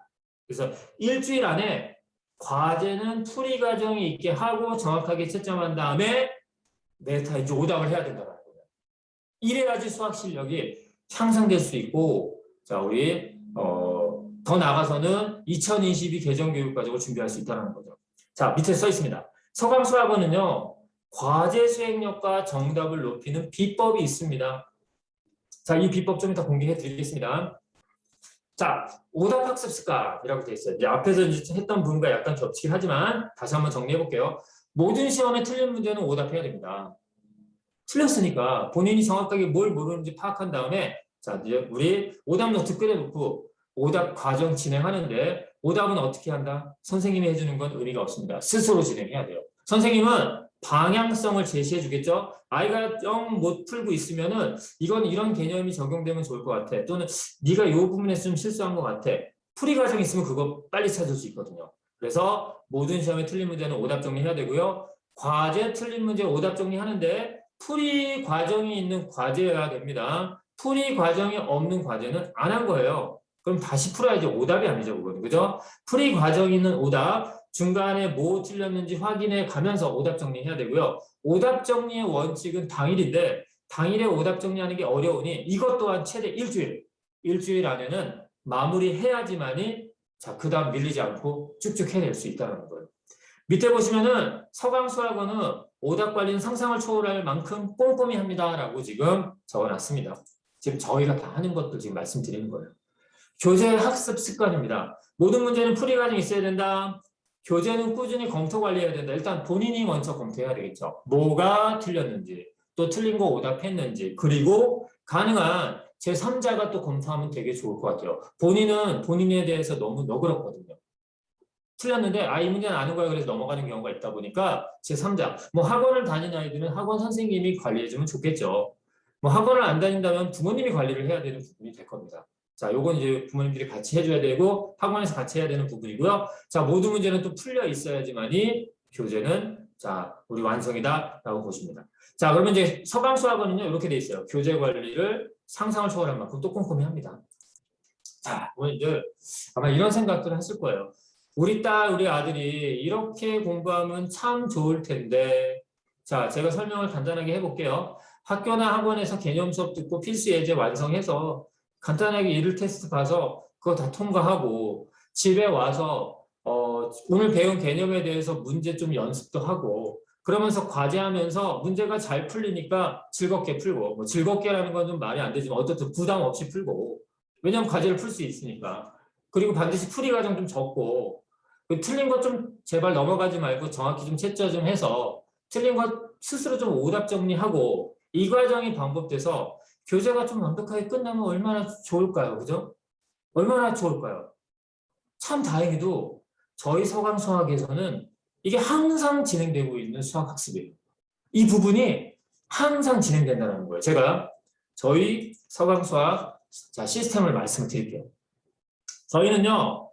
그래서 일주일 안에 과제는 풀이 과정이 있게 하고 정확하게 채점한 다음에 메타인지 오답을 해야 된다는 거예요. 이래야지 수학 실력이 향상될 수 있고, 자, 우리 더 나가서는 2022 개정교육과정을 준비할 수 있다는 거죠. 자, 밑에 써 있습니다. 서강수학원은요, 과제 수행력과 정답을 높이는 비법이 있습니다. 자, 이 비법 좀 이따 공개해 드리겠습니다. 자, 오답학습 습관이라고 되어 있어요. 이제 앞에서 이제 했던 부분과 약간 겹치긴 하지만 다시 한번 정리해 볼게요. 모든 시험에 틀린 문제는 오답해야 됩니다. 틀렸으니까 본인이 정확하게 뭘 모르는지 파악한 다음에 자, 이제 우리 오답 노트 끓여놓고 오답 과정 진행하는데 오답은 어떻게 한다? 선생님이 해주는 건 의미가 없습니다. 스스로 진행해야 돼요. 선생님은 방향성을 제시해 주겠죠? 아이가 영 못 풀고 있으면은 이건 이런 개념이 적용되면 좋을 것 같아. 또는 네가 이 부분에서 좀 실수한 것 같아. 풀이 과정이 있으면 그거 빨리 찾을 수 있거든요. 그래서 모든 시험에 틀린 문제는 오답 정리해야 되고요. 과제 틀린 문제 오답 정리하는데 풀이 과정이 있는 과제여야 됩니다. 풀이 과정이 없는 과제는 안 한 거예요. 그럼 다시 풀어야지 오답이 아니죠, 그거는. 그죠? 풀이 과정이 있는 오답, 중간에 뭐 틀렸는지 확인해 가면서 오답 정리해야 되고요. 오답 정리의 원칙은 당일인데 당일에 오답 정리하는 게 어려우니 이것 또한 최대 일주일 안에는 마무리해야지만이 자, 그 다음 밀리지 않고 쭉쭉 해낼 수 있다는 거예요. 밑에 보시면은 서강수학원은 오답 관리는 상상을 초월할 만큼 꼼꼼히 합니다라고 지금 적어놨습니다. 지금 저희가 다 하는 것도 지금 말씀드리는 거예요. 교재 학습 습관입니다. 모든 문제는 풀이 과정이 있어야 된다. 교재는 꾸준히 검토 관리해야 된다. 일단 본인이 먼저 검토해야 되겠죠. 뭐가 틀렸는지, 또 틀린 거 오답했는지, 그리고 가능한 제3자가 또 검토하면 되게 좋을 것 같아요. 본인은 본인에 대해서 너무 너그럽거든요. 틀렸는데 이 문제는 아는 거야 그래서 넘어가는 경우가 있다 보니까 제3자, 뭐 학원을 다니는 아이들은 학원 선생님이 관리해주면 좋겠죠. 뭐 학원을 안 다닌다면 부모님이 관리를 해야 되는 부분이 될 겁니다. 자, 요건 이제 부모님들이 같이 해줘야 되고 학원에서 같이 해야 되는 부분이고요. 자, 모든 문제는 또 풀려 있어야지만이 교재는 자, 우리 완성이다라고 보십니다. 자, 그러면 이제 서강수학원은요 이렇게 돼 있어요. 교재 관리를 상상을 초월한 만큼 또 꼼꼼히 합니다. 자, 오늘 이제 아마 이런 생각들을 했을 거예요. 우리 딸, 우리 아들이 이렇게 공부하면 참 좋을 텐데. 자, 제가 설명을 간단하게 해볼게요. 학교나 학원에서 개념 수업 듣고 필수 예제 완성해서 간단하게 일일 테스트 봐서 그거 다 통과하고 집에 와서 오늘 배운 개념에 대해서 문제 좀 연습도 하고 그러면서 과제하면서 문제가 잘 풀리니까 즐겁게 풀고 뭐 즐겁게라는 건 좀 말이 안 되지만 어쨌든 부담 없이 풀고 왜냐하면 과제를 풀 수 있으니까 그리고 반드시 풀이 과정 좀 적고 틀린 것 좀 제발 넘어가지 말고 정확히 좀 채점 좀 해서 틀린 것 스스로 좀 오답 정리하고 이 과정이 반복돼서 교재가 좀 완벽하게 끝나면 얼마나 좋을까요? 그죠? 얼마나 좋을까요? 참 다행히도 저희 서강수학에서는 이게 항상 진행되고 있는 수학학습이에요. 이 부분이 항상 진행된다는 거예요. 제가 저희 서강수학 시스템을 말씀드릴게요. 저희는요.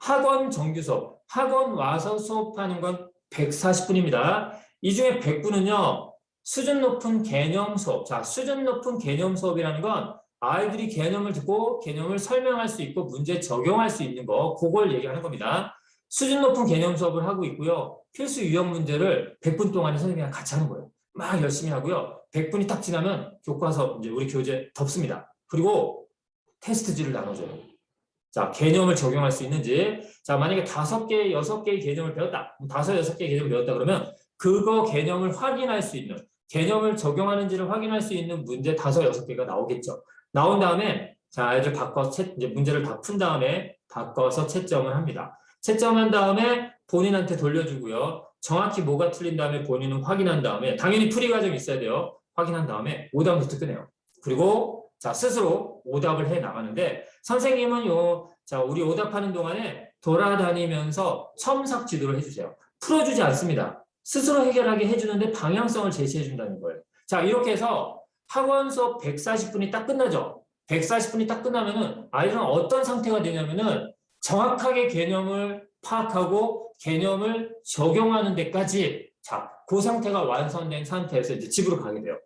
학원 정규 수업, 학원 와서 수업하는 건 140분입니다. 이 중에 100분은요, 수준 높은 개념 수업. 자, 수준 높은 개념 수업이라는 건 아이들이 개념을 듣고 개념을 설명할 수 있고 문제 적용할 수 있는 거, 그걸 얘기하는 겁니다. 수준 높은 개념 수업을 하고 있고요. 필수 유형 문제를 100분 동안에 선생님이랑 같이 하는 거예요. 막 열심히 하고요. 100분이 딱 지나면 교과서 이제 우리 교재 덮습니다. 그리고 테스트지를 나눠줘요. 자, 개념을 적용할 수 있는지. 자, 만약에 5개, 6개의 개념을 배웠다. 5, 6개의 개념을 배웠다 그러면 그거 개념을 확인할 수 있는, 개념을 적용하는지를 확인할 수 있는 문제 5, 6개가 나오겠죠. 나온 다음에 자, 아이들 바꿔서 이제 문제를 다 푼 다음에 바꿔서 채점을 합니다. 채점한 다음에 본인한테 돌려주고요. 정확히 뭐가 틀린 다음에 본인은 확인한 다음에 당연히 풀이 과정이 있어야 돼요. 확인한 다음에 오답부터 끄네요. 그리고 자, 스스로 오답을 해 나가는데 선생님은 자, 우리 오답하는 동안에 돌아다니면서 첨삭 지도를 해주세요. 풀어주지 않습니다. 스스로 해결하게 해주는데 방향성을 제시해 준다는 거예요. 자, 이렇게 해서 학원 수업 140분이 딱 끝나죠. 140분이 딱 끝나면은 아이들은 어떤 상태가 되냐면은 정확하게 개념을 파악하고 개념을 적용하는 데까지 자, 그 상태가 완성된 상태에서 이제 집으로 가게 돼요.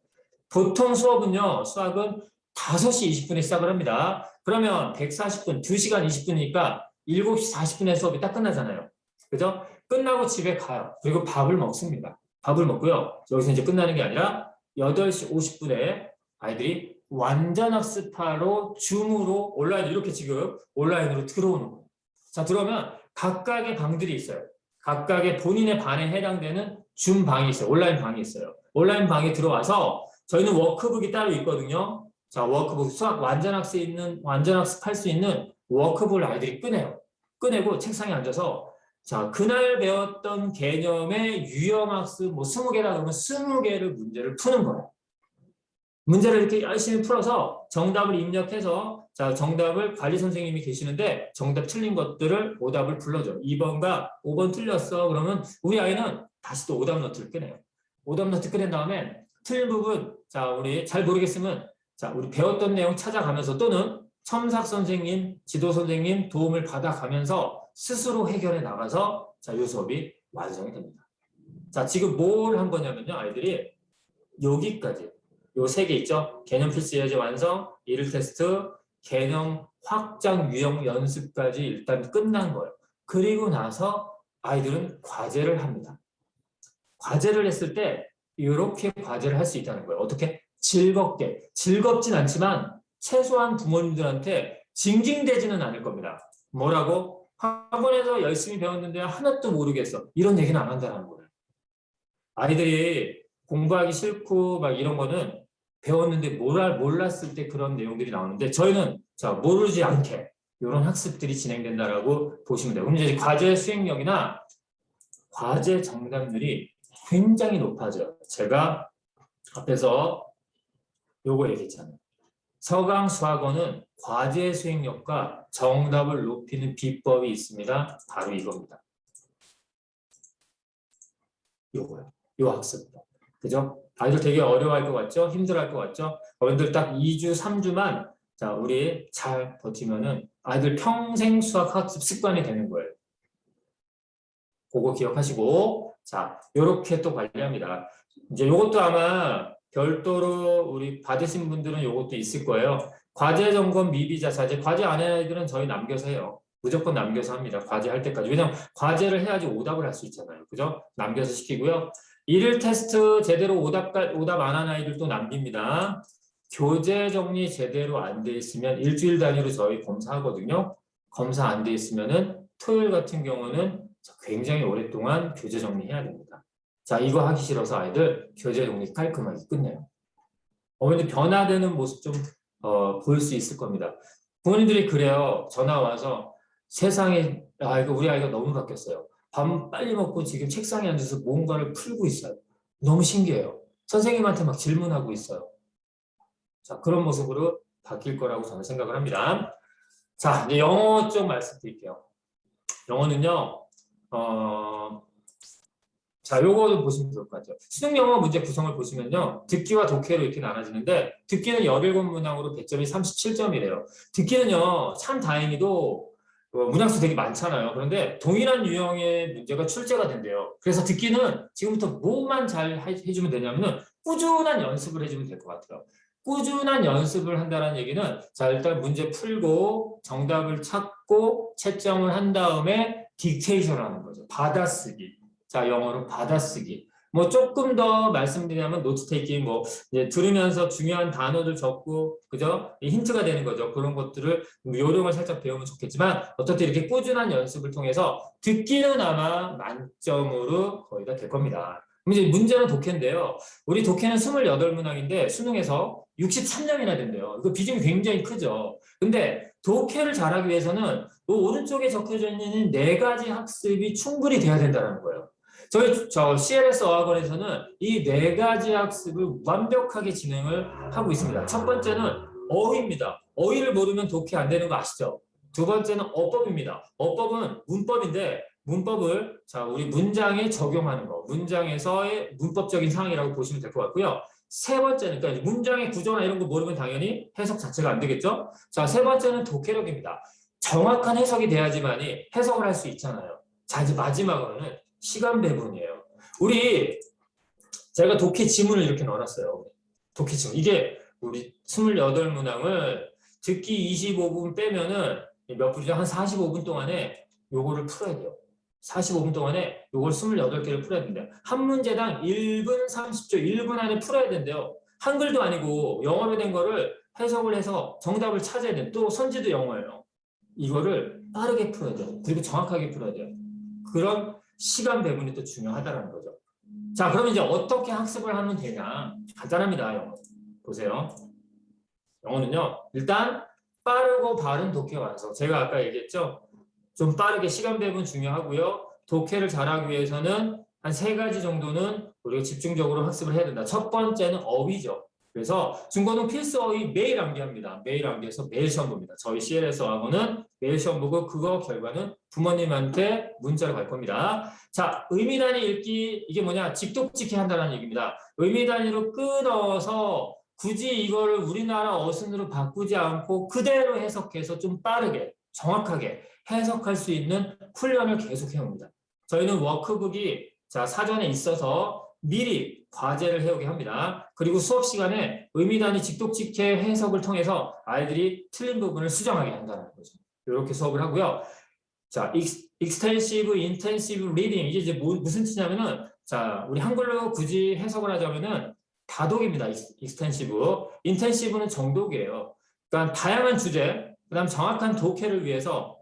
보통 수업은요, 수학은 5시 20분에 시작을 합니다. 그러면 140분, 2시간 20분이니까 7시 40분에 수업이 딱 끝나잖아요. 그죠? 끝나고 집에 가요. 그리고 밥을 먹습니다. 밥을 먹고요. 여기서 이제 끝나는 게 아니라 8시 50분에 아이들이 완전학습하러 줌으로 온라인 이렇게 지금 온라인으로 들어오는 거예요. 자, 들어오면 각각의 방들이 있어요. 각각의 본인의 반에 해당되는 줌 방이 있어요. 온라인 방이 있어요. 온라인 방에 들어와서 저희는 워크북이 따로 있거든요. 자, 워크북 수학 완전학습할 수 있는 워크북을 아이들이 꺼내요. 꺼내고 책상에 앉아서 자, 그날 배웠던 개념의 유형학습 뭐 20개라 그러면 20개를 문제를 푸는 거예요. 문제를 이렇게 열심히 풀어서 정답을 입력해서 자, 정답을 관리 선생님이 계시는데 정답 틀린 것들을 오답을 불러줘요. 2번과 5번 틀렸어. 그러면 우리 아이는 다시 또 오답 노트를 꺼내요. 오답 노트 꺼낸 다음에 틀린 부분, 자, 우리 잘 모르겠으면 자, 우리 배웠던 내용 찾아가면서 또는 첨삭 선생님, 지도 선생님 도움을 받아가면서 스스로 해결해 나가서 자, 이 수업이 완성이 됩니다. 자, 지금 뭘 한 거냐면요. 아이들이 여기까지 요 3개 있죠. 개념 필수 예제 완성, 일일 테스트, 개념 확장 유형 연습까지 일단 끝난 거예요. 그리고 나서 아이들은 과제를 합니다. 과제를 했을 때 이렇게 과제를 할 수 있다는 거예요. 어떻게? 즐겁게. 즐겁진 않지만 최소한 부모님들한테 징징대지는 않을 겁니다. 뭐라고? 학원에서 열심히 배웠는데 하나도 모르겠어. 이런 얘기는 안 한다는 거예요. 아이들이 공부하기 싫고 막 이런 거는 배웠는데 몰랐을 때 그런 내용들이 나오는데 저희는 자, 모르지 않게 이런 학습들이 진행된다라고 보시면 돼요. 그럼 이제 과제 수행력이나 과제 정답률이 굉장히 높아져요. 제가 앞에서 요거 얘기했잖아요. 서강 수학원은 과제 수행력과 정답을 높이는 비법이 있습니다. 바로 이겁니다. 요거요. 요 학습법. 그죠? 아이들 되게 어려워할 것 같죠? 힘들어할 것 같죠? 여러분들 딱 2주, 3주만 자, 우리 잘 버티면은 아이들 평생 수학 학습 습관이 되는 거예요. 그거 기억하시고 자, 요렇게 또 관리합니다. 이제 요것도 아마 별도로 우리 받으신 분들은 요것도 있을 거예요. 과제 점검 미비자 자제. 과제 안 한 아이들은 저희 남겨서 해요. 무조건 남겨서 합니다. 과제 할 때까지. 왜냐면 과제를 해야지 오답을 할 수 있잖아요. 그죠? 남겨서 시키고요. 일일 테스트 제대로 오답 안 한 아이들도 남깁니다. 교재 정리 제대로 안 돼 있으면 일주일 단위로 저희 검사하거든요. 검사 안 돼 있으면은 토요일 같은 경우는 굉장히 오랫동안 교재 정리해야 됩니다. 자, 이거 하기 싫어서 아이들 교재 정리 깔끔하게 끝내요. 어머니들 변화되는 모습 좀 보일 수 있을 겁니다. 부모님들이 그래요. 전화 와서 세상에 우리 아이가 너무 바뀌었어요. 밥 빨리 먹고 지금 책상에 앉아서 뭔가를 풀고 있어요. 너무 신기해요. 선생님한테 막 질문하고 있어요. 자, 그런 모습으로 바뀔 거라고 저는 생각을 합니다. 자, 이제 영어 쪽 말씀드릴게요. 영어는요, 자, 요거를 보시면 좋을 것 같아요. 수능 영어 문제 구성을 보시면요, 듣기와 독해로 이렇게 나눠지는데, 듣기는 17문항으로 100점이 37점이래요. 듣기는요, 참 다행히도 문항수 되게 많잖아요. 그런데 동일한 유형의 문제가 출제가 된대요. 그래서 듣기는 지금부터 뭐만 잘 해주면 되냐면은 꾸준한 연습을 해주면 될 것 같아요. 꾸준한 연습을 한다는 얘기는 자 일단 문제 풀고 정답을 찾고 채점을 한 다음에 딕테이션을 하는 거죠. 받아쓰기. 자 영어로 받아쓰기. 뭐 조금 더 말씀드리자면 노트 테이킹 뭐 이제 들으면서 중요한 단어들 적고 그죠? 힌트가 되는 거죠. 그런 것들을 요령을 살짝 배우면 좋겠지만 어떻든 이렇게 꾸준한 연습을 통해서 듣기는 아마 만점으로 거의 다 될 겁니다. 그럼 이제 문제는 독해인데요. 우리 독해는 28문항인데 수능에서 63점이나 된대요. 이거 비중이 굉장히 크죠. 근데 독해를 잘하기 위해서는 이 오른쪽에 적혀져 있는 4가지 학습이 충분히 돼야 된다는 거예요. 저 CLS 어학원에서는 이 4가지 학습을 완벽하게 진행을 하고 있습니다. 첫 번째는 어휘입니다. 어휘를 모르면 독해 안 되는 거 아시죠? 두 번째는 어법입니다. 어법은 문법인데 문법을 자 우리 문장에 적용하는 거, 문장에서의 문법적인 상황이라고 보시면 될 것 같고요. 세 번째는 그러니까 문장의 구조나 이런 거 모르면 당연히 해석 자체가 안 되겠죠. 자, 세 번째는 독해력입니다. 정확한 해석이 돼야지만이 해석을 할 수 있잖아요. 자, 이제 마지막으로는 시간 배분이에요. 우리 제가 독해 지문을 이렇게 넣어놨어요. 독해 지문. 이게 우리 28문항을 듣기 25분 빼면은 몇 분이죠? 한 45분 동안에 요거를 풀어야 돼요. 45분 동안에 요걸 28개를 풀어야 된대요. 한 문제당 1분 30초, 1분 안에 풀어야 된대요. 한글도 아니고 영어로 된 거를 해석을 해서 정답을 찾아야 돼요. 또 선지도 영어예요. 이거를 빠르게 풀어야 돼요. 그리고 정확하게 풀어야 돼요. 그런 시간 배분이 또 중요하다는 거죠. 자, 그럼 이제 어떻게 학습을 하면 되냐? 간단합니다, 영어. 보세요. 영어는요, 일단 빠르고 바른 독해 완성. 제가 아까 얘기했죠? 좀 빠르게 시간 배분 중요하고요. 독해를 잘하기 위해서는 한 3가지 정도는 우리가 집중적으로 학습을 해야 된다. 첫 번째는 어휘죠. 그래서 중고등 필수 어휘 매일 암기합니다. 매일 암기해서 매일 시험 봅니다. 저희 CLS 어학원은 매일 시험 보고 그거 결과는 부모님한테 문자로 갈 겁니다. 자, 의미 단위 읽기 이게 뭐냐? 직독직해 한다는 얘기입니다. 의미 단위로 끊어서 굳이 이거를 우리나라 어순으로 바꾸지 않고 그대로 해석해서 좀 빠르게 정확하게 해석할 수 있는 훈련을 계속 해옵니다. 저희는 워크북이 자 사전에 있어서 미리 과제를 해오게 합니다. 그리고 수업 시간에 의미 단위 직독직해 해석을 통해서 아이들이 틀린 부분을 수정하게 한다는 거죠. 이렇게 수업을 하고요. 자, extensive, intensive reading 이게 이제 무슨 뜻이냐면은 자 우리 한글로 굳이 해석을 하자면은 다독입니다. extensive, intensive는 정독이에요. 그러니까 다양한 주제, 그다음 정확한 독해를 위해서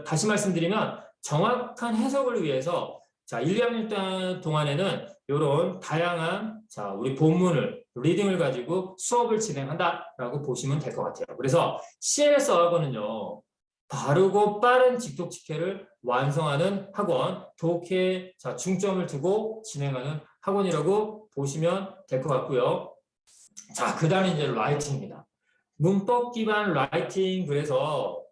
다시 말씀드리면 정확한 해석을 위해서 자 1, 2학년 동안에는 이런 다양한 자 우리 본문을 리딩을 가지고 수업을 진행한다라고 보시면 될 것 같아요. 그래서 CLS 어학원은요 바르고 빠른 직독직해를 완성하는 학원, 독해 자 중점을 두고 진행하는 학원이라고 보시면 될 것 같고요. 자 그다음에 이제 라이팅입니다. 문법 기반 라이팅 그래서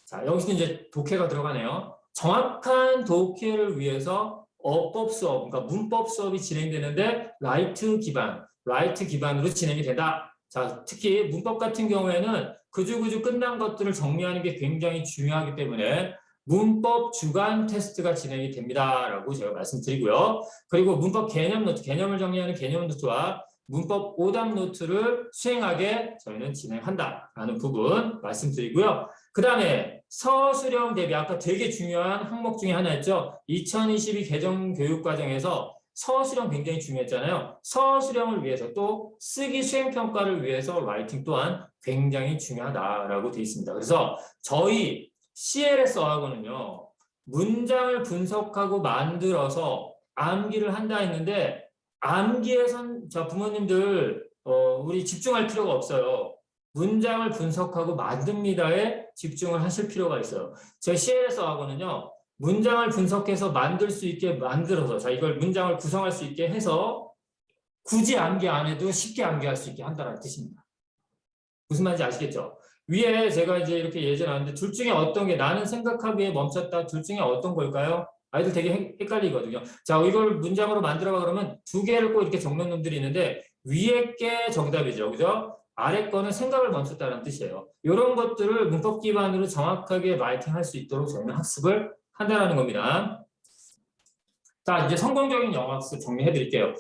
자 여기서 이제 독해가 들어가네요. 정확한 독해를 위해서 어법 수업, 그러니까 문법 수업이 진행되는데 라이트 기반으로 진행이 된다. 자 특히 문법 같은 경우에는 그주그주 끝난 것들을 정리하는 게 굉장히 중요하기 때문에 문법 주간 테스트가 진행이 됩니다라고 제가 말씀드리고요. 그리고 문법 개념 노트, 개념을 정리하는 개념 노트와 문법 오답 노트를 수행하게 저희는 진행한다라는 부분 말씀드리고요. 그 다음에 서술형 대비 아까 되게 중요한 항목 중에 하나였죠. 2022 개정 교육과정에서 서술형 굉장히 중요했잖아요. 서술형을 위해서 또 쓰기 수행평가를 위해서 라이팅 또한 굉장히 중요하다라고 되어 있습니다. 그래서 저희 CLS 어학원은요. 문장을 분석하고 만들어서 암기를 한다 했는데 암기에선 저 부모님들 우리 집중할 필요가 없어요. 문장을 분석하고 만듭니다에 집중을 하실 필요가 있어요. 저희 CLS 어학원은요. 문장을 분석해서 만들 수 있게 만들어서 자 이걸 문장을 구성할 수 있게 해서 굳이 암기 안 해도 쉽게 암기할 수 있게 한다는 뜻입니다. 무슨 말인지 아시겠죠? 위에 제가 이제 이렇게 예제 나왔는데 둘 중에 어떤 게 나는 생각하기에 멈췄다 둘 중에 어떤 걸까요? 아이들 되게 헷갈리거든요. 자 이걸 문장으로 만들어봐 그러면 2개를 꼭 이렇게 적는 놈들이 있는데 위에 게 정답이죠. 그죠? 아래 거는 생각을 멈췄다는 뜻이에요. 이런 것들을 문법 기반으로 정확하게 라이팅할 수 있도록 저희는 학습을 한다는 겁니다. 자, 이제 성공적인 영어 학습 정리해 드릴게요.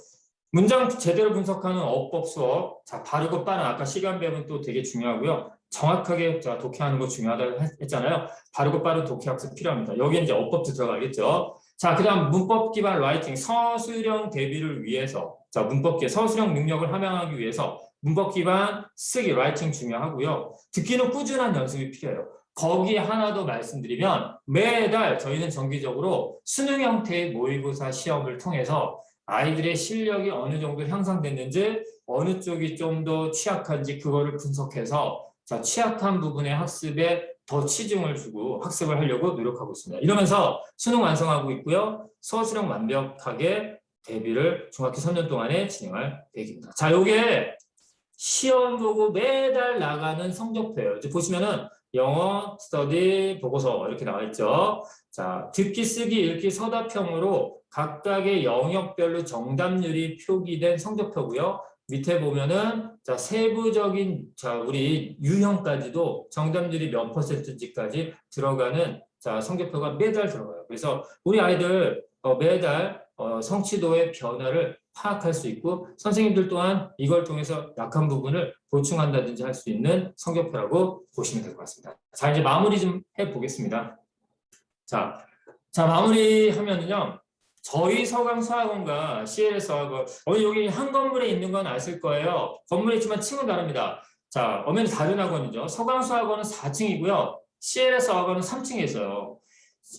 문장 제대로 분석하는 어법 수업. 자, 바르고 빠른 아까 시간 배분 또 되게 중요하고요. 정확하게 자, 독해하는 거 중요하다고 했잖아요. 바르고 빠른 독해 학습 필요합니다. 여기에 이제 어법도 들어가겠죠. 자, 그다음 문법 기반 라이팅 서술형 대비를 위해서 자, 문법 기 서술형 능력을 함양하기 위해서 문법 기반 쓰기 라이팅 중요하고요. 듣기는 꾸준한 연습이 필요해요. 거기 하나 더 말씀드리면 매달 저희는 정기적으로 수능 형태의 모의고사 시험을 통해서 아이들의 실력이 어느 정도 향상됐는지 어느 쪽이 좀 더 취약한지 그거를 분석해서 자, 취약한 부분의 학습에 더 치중을 주고 학습을 하려고 노력하고 있습니다. 이러면서 수능 완성하고 있고요. 서술형 완벽하게 대비를 중학교 3년 동안에 진행할 계획입니다. 자, 요게 시험 보고 매달 나가는 성적표예요. 이제 보시면은 영어, 스터디, 보고서 이렇게 나와 있죠. 자, 듣기, 쓰기, 읽기, 서답형으로 각각의 영역별로 정답률이 표기된 성적표고요. 밑에 보면은 자, 세부적인 자, 우리 유형까지도 정답률이 몇 %인지까지 들어가는 자, 성적표가 매달 들어가요. 그래서 우리 아이들 매달 성취도의 변화를 파악할 수 있고 선생님들 또한 이걸 통해서 약한 부분을 보충한다든지 할 수 있는 성적표라고 보시면 될 것 같습니다. 자, 이제 마무리 좀 해보겠습니다. 자, 마무리하면은요. 저희 서강수학원과 CLS 수학원 여기 한 건물에 있는 건 아실 거예요. 건물에 있지만 층은 다릅니다. 자, 엄연히 다른 학원이죠. 서강수학원은 4층이고요. CLS 수학원은 3층에 있어요.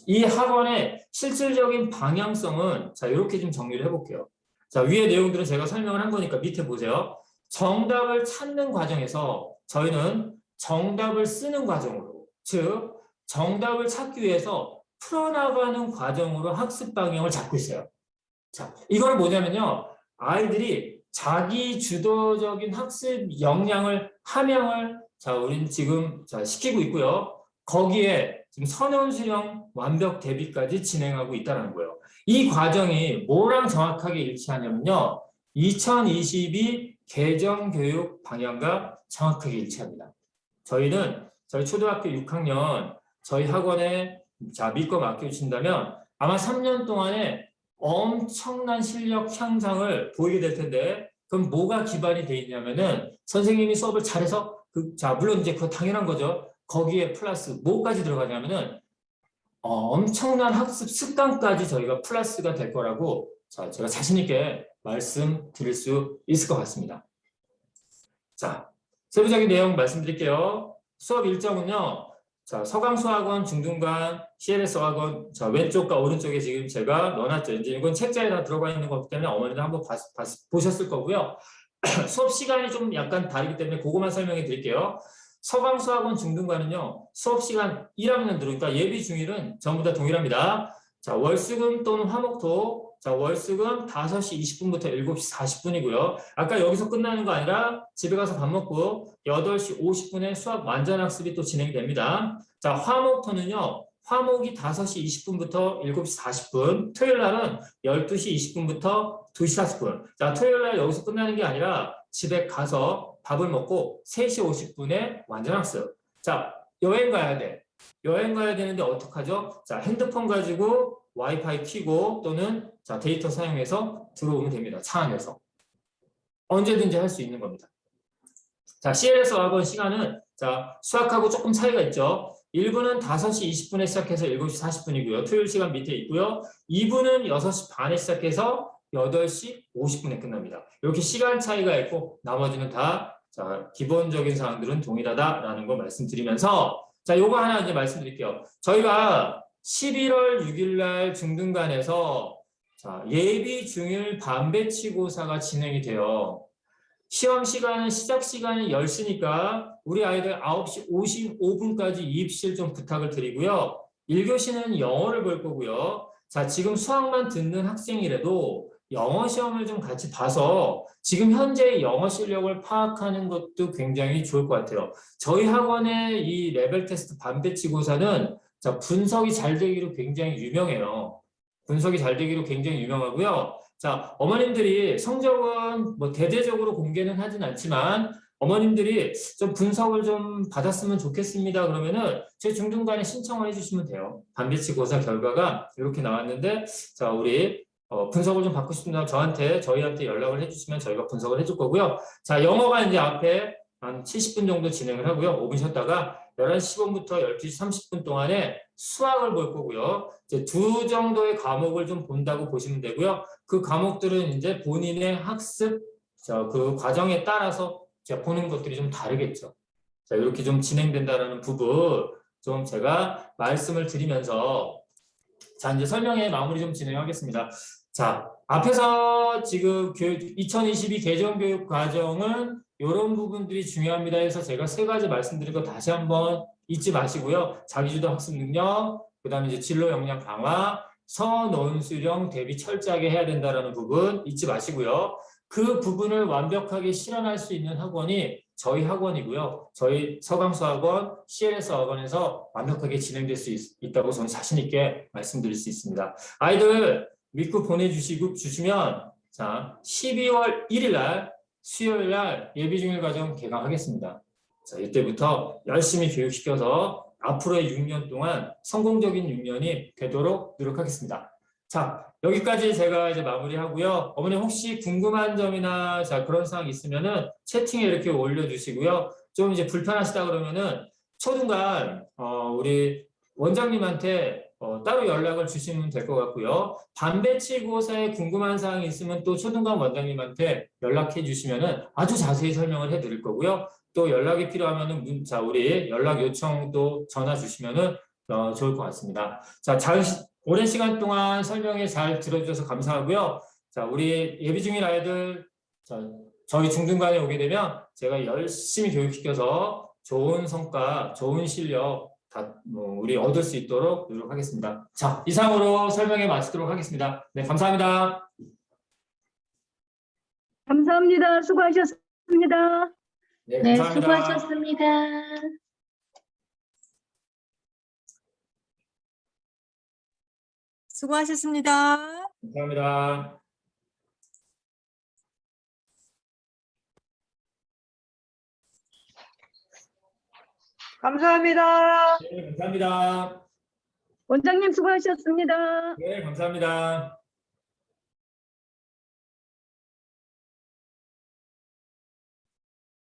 이 학원의 실질적인 방향성은 자, 이렇게 좀 정리를 해볼게요. 자, 위의 내용들은 제가 설명을 한 거니까 밑에 보세요. 정답을 찾는 과정에서 저희는 정답을 쓰는 과정으로, 즉 정답을 찾기 위해서 풀어나가는 과정으로 학습 방향을 잡고 있어요. 자, 이건 뭐냐면요. 아이들이 자기 주도적인 학습 역량을 함양을 자, 우린 지금 자, 시키고 있고요. 거기에 지금 선언수령 완벽 대비까지 진행하고 있다는 거예요. 이 과정이 뭐랑 정확하게 일치하냐면요. 2022 개정교육 방향과 정확하게 일치합니다. 저희는 저희 초등학교 6학년 저희 학원에 자, 믿고 맡겨주신다면 아마 3년 동안에 엄청난 실력 향상을 보이게 될 텐데 그럼 뭐가 기반이 돼 있냐면은 선생님이 수업을 잘해서 자, 물론 이제 그거 당연한 거죠. 거기에 플러스 뭐까지 들어가냐면은 엄청난 학습 습관까지 저희가 플러스가 될 거라고 자, 제가 자신 있게 말씀드릴 수 있을 것 같습니다. 자, 세부적인 내용 말씀드릴게요. 수업 일정은요. 자, 서강수학원, 중등반, CLS 학원, 자, 왼쪽과 오른쪽에 지금 제가 넣어놨죠. 이제 이건 책자에 다 들어가 있는 거기 때문에 어머니도 한번 보셨을 거고요. 수업 시간이 좀 약간 다르기 때문에 그것만 설명해 드릴게요. 서강수학원 중등반은요. 수업 시간 1학년들, 그러니까 예비 중일은 전부 다 동일합니다. 자, 월수금 또는 화목토, 자, 월수금 5시 20분부터 7시 40분이고요. 아까 여기서 끝나는 거 아니라 집에 가서 밥 먹고 8시 50분에 수학 완전학습이 또 진행됩니다. 자, 화목토는요. 화목이 5시 20분부터 7시 40분, 토요일 날은 12시 20분부터 2시 40분. 자, 토요일 날 여기서 끝나는 게 아니라 집에 가서 밥을 먹고 3시 50분에 완전학습. 자, 여행 가야 돼. 여행 가야 되는데 어떡하죠? 자, 핸드폰 가지고 와이파이 켜고 또는 자, 데이터 사용해서 들어오면 됩니다. 차 안에서. 언제든지 할 수 있는 겁니다. 자, CLS 학원 시간은 자, 수학하고 조금 차이가 있죠. 1부는 5시 20분에 시작해서 7시 40분이고요. 토요일 시간 밑에 있고요. 2부는 6시 반에 시작해서 8시 50분에 끝납니다. 이렇게 시간 차이가 있고 나머지는 다 자, 기본적인 사항들은 동일하다라는 거 말씀드리면서 자, 요거 하나 이제 말씀드릴게요. 저희가 11월 6일 날 중등반에서 자, 예비 중일 반배치고사가 진행이 돼요. 시험 시간은 시작 시간이 10시니까 우리 아이들 9시 55분까지 입실 좀 부탁을 드리고요. 1교시는 영어를 볼 거고요. 자, 지금 수학만 듣는 학생이라도 영어 시험을 좀 같이 봐서 지금 현재 영어 실력을 파악하는 것도 굉장히 좋을 것 같아요. 저희 학원의 이 레벨 테스트 반배치고사는 자, 분석이 잘 되기로 굉장히 유명해요. 분석이 잘 되기로 굉장히 유명하고요. 자, 어머님들이 성적은 뭐 대대적으로 공개는 하진 않지만 어머님들이 좀 분석을 좀 받았으면 좋겠습니다. 그러면은 제 중등반에 신청을 해주시면 돼요. 반배치고사 결과가 이렇게 나왔는데, 자, 우리 분석을 좀 받고 싶습니다. 저희한테 연락을 해주시면 저희가 분석을 해줄 거고요. 자, 영어가 이제 앞에 한 70분 정도 진행을 하고요. 5분 쉬었다가 11시 10분부터 12시 30분 동안에 수학을 볼 거고요. 이제 두 정도의 과목을 좀 본다고 보시면 되고요. 그 과목들은 이제 본인의 학습, 그 과정에 따라서 제가 보는 것들이 좀 다르겠죠. 자, 이렇게 좀 진행된다라는 부분 좀 제가 말씀을 드리면서 자, 이제 설명의 마무리 좀 진행하겠습니다. 자, 앞에서 지금 2022 개정교육 과정은 이런 부분들이 중요합니다 해서 제가 세 가지 말씀드린 거 다시 한번 잊지 마시고요. 자기주도 학습 능력, 그 다음에 이제 진로 역량 강화, 선원수령 대비 철저하게 해야 된다라는 부분 잊지 마시고요. 그 부분을 완벽하게 실현할 수 있는 학원이 저희 학원이고요. 저희 서강수학원, CLS 학원에서 완벽하게 진행될 수 있다고 저는 자신 있게 말씀드릴 수 있습니다. 아이들 믿고 보내주시면 자 12월 1일 날 수요일 날 예비중일 과정 개강하겠습니다. 자 이때부터 열심히 교육시켜서 앞으로의 6년 동안 성공적인 6년이 되도록 노력하겠습니다. 자 여기까지 제가 이제 마무리하고요. 어머니 혹시 궁금한 점이나 자 그런 사항 있으면은 채팅에 이렇게 올려주시고요. 좀 이제 불편하시다 그러면은 초중간 우리 원장님한테 따로 연락을 주시면 될 것 같고요. 반배치고사에 궁금한 사항이 있으면 또 초등관 원장님한테 연락해 주시면은 아주 자세히 설명을 해드릴 거고요. 또 연락이 필요하면은 문자 우리 연락 요청 또 전화 주시면은 좋을 것 같습니다. 자, 오랜 시간 동안 설명에 잘 들어주셔서 감사하고요. 자, 우리 예비 중인 아이들 자, 저희 중등반에 오게 되면 제가 열심히 교육시켜서 좋은 성과, 좋은 실력 우리 얻을 수 있도록 노력하겠습니다. 자, 이상으로 설명에 마치도록 하겠습니다. 네, 감사합니다. 감사합니다. 수고하셨습니다. 네, 네, 감사합니다. 수고하셨습니다. 수고하셨습니다. 감사합니다. 감사합니다. 네, 감사합니다. 원장님 수고하셨습니다. 네, 감사합니다.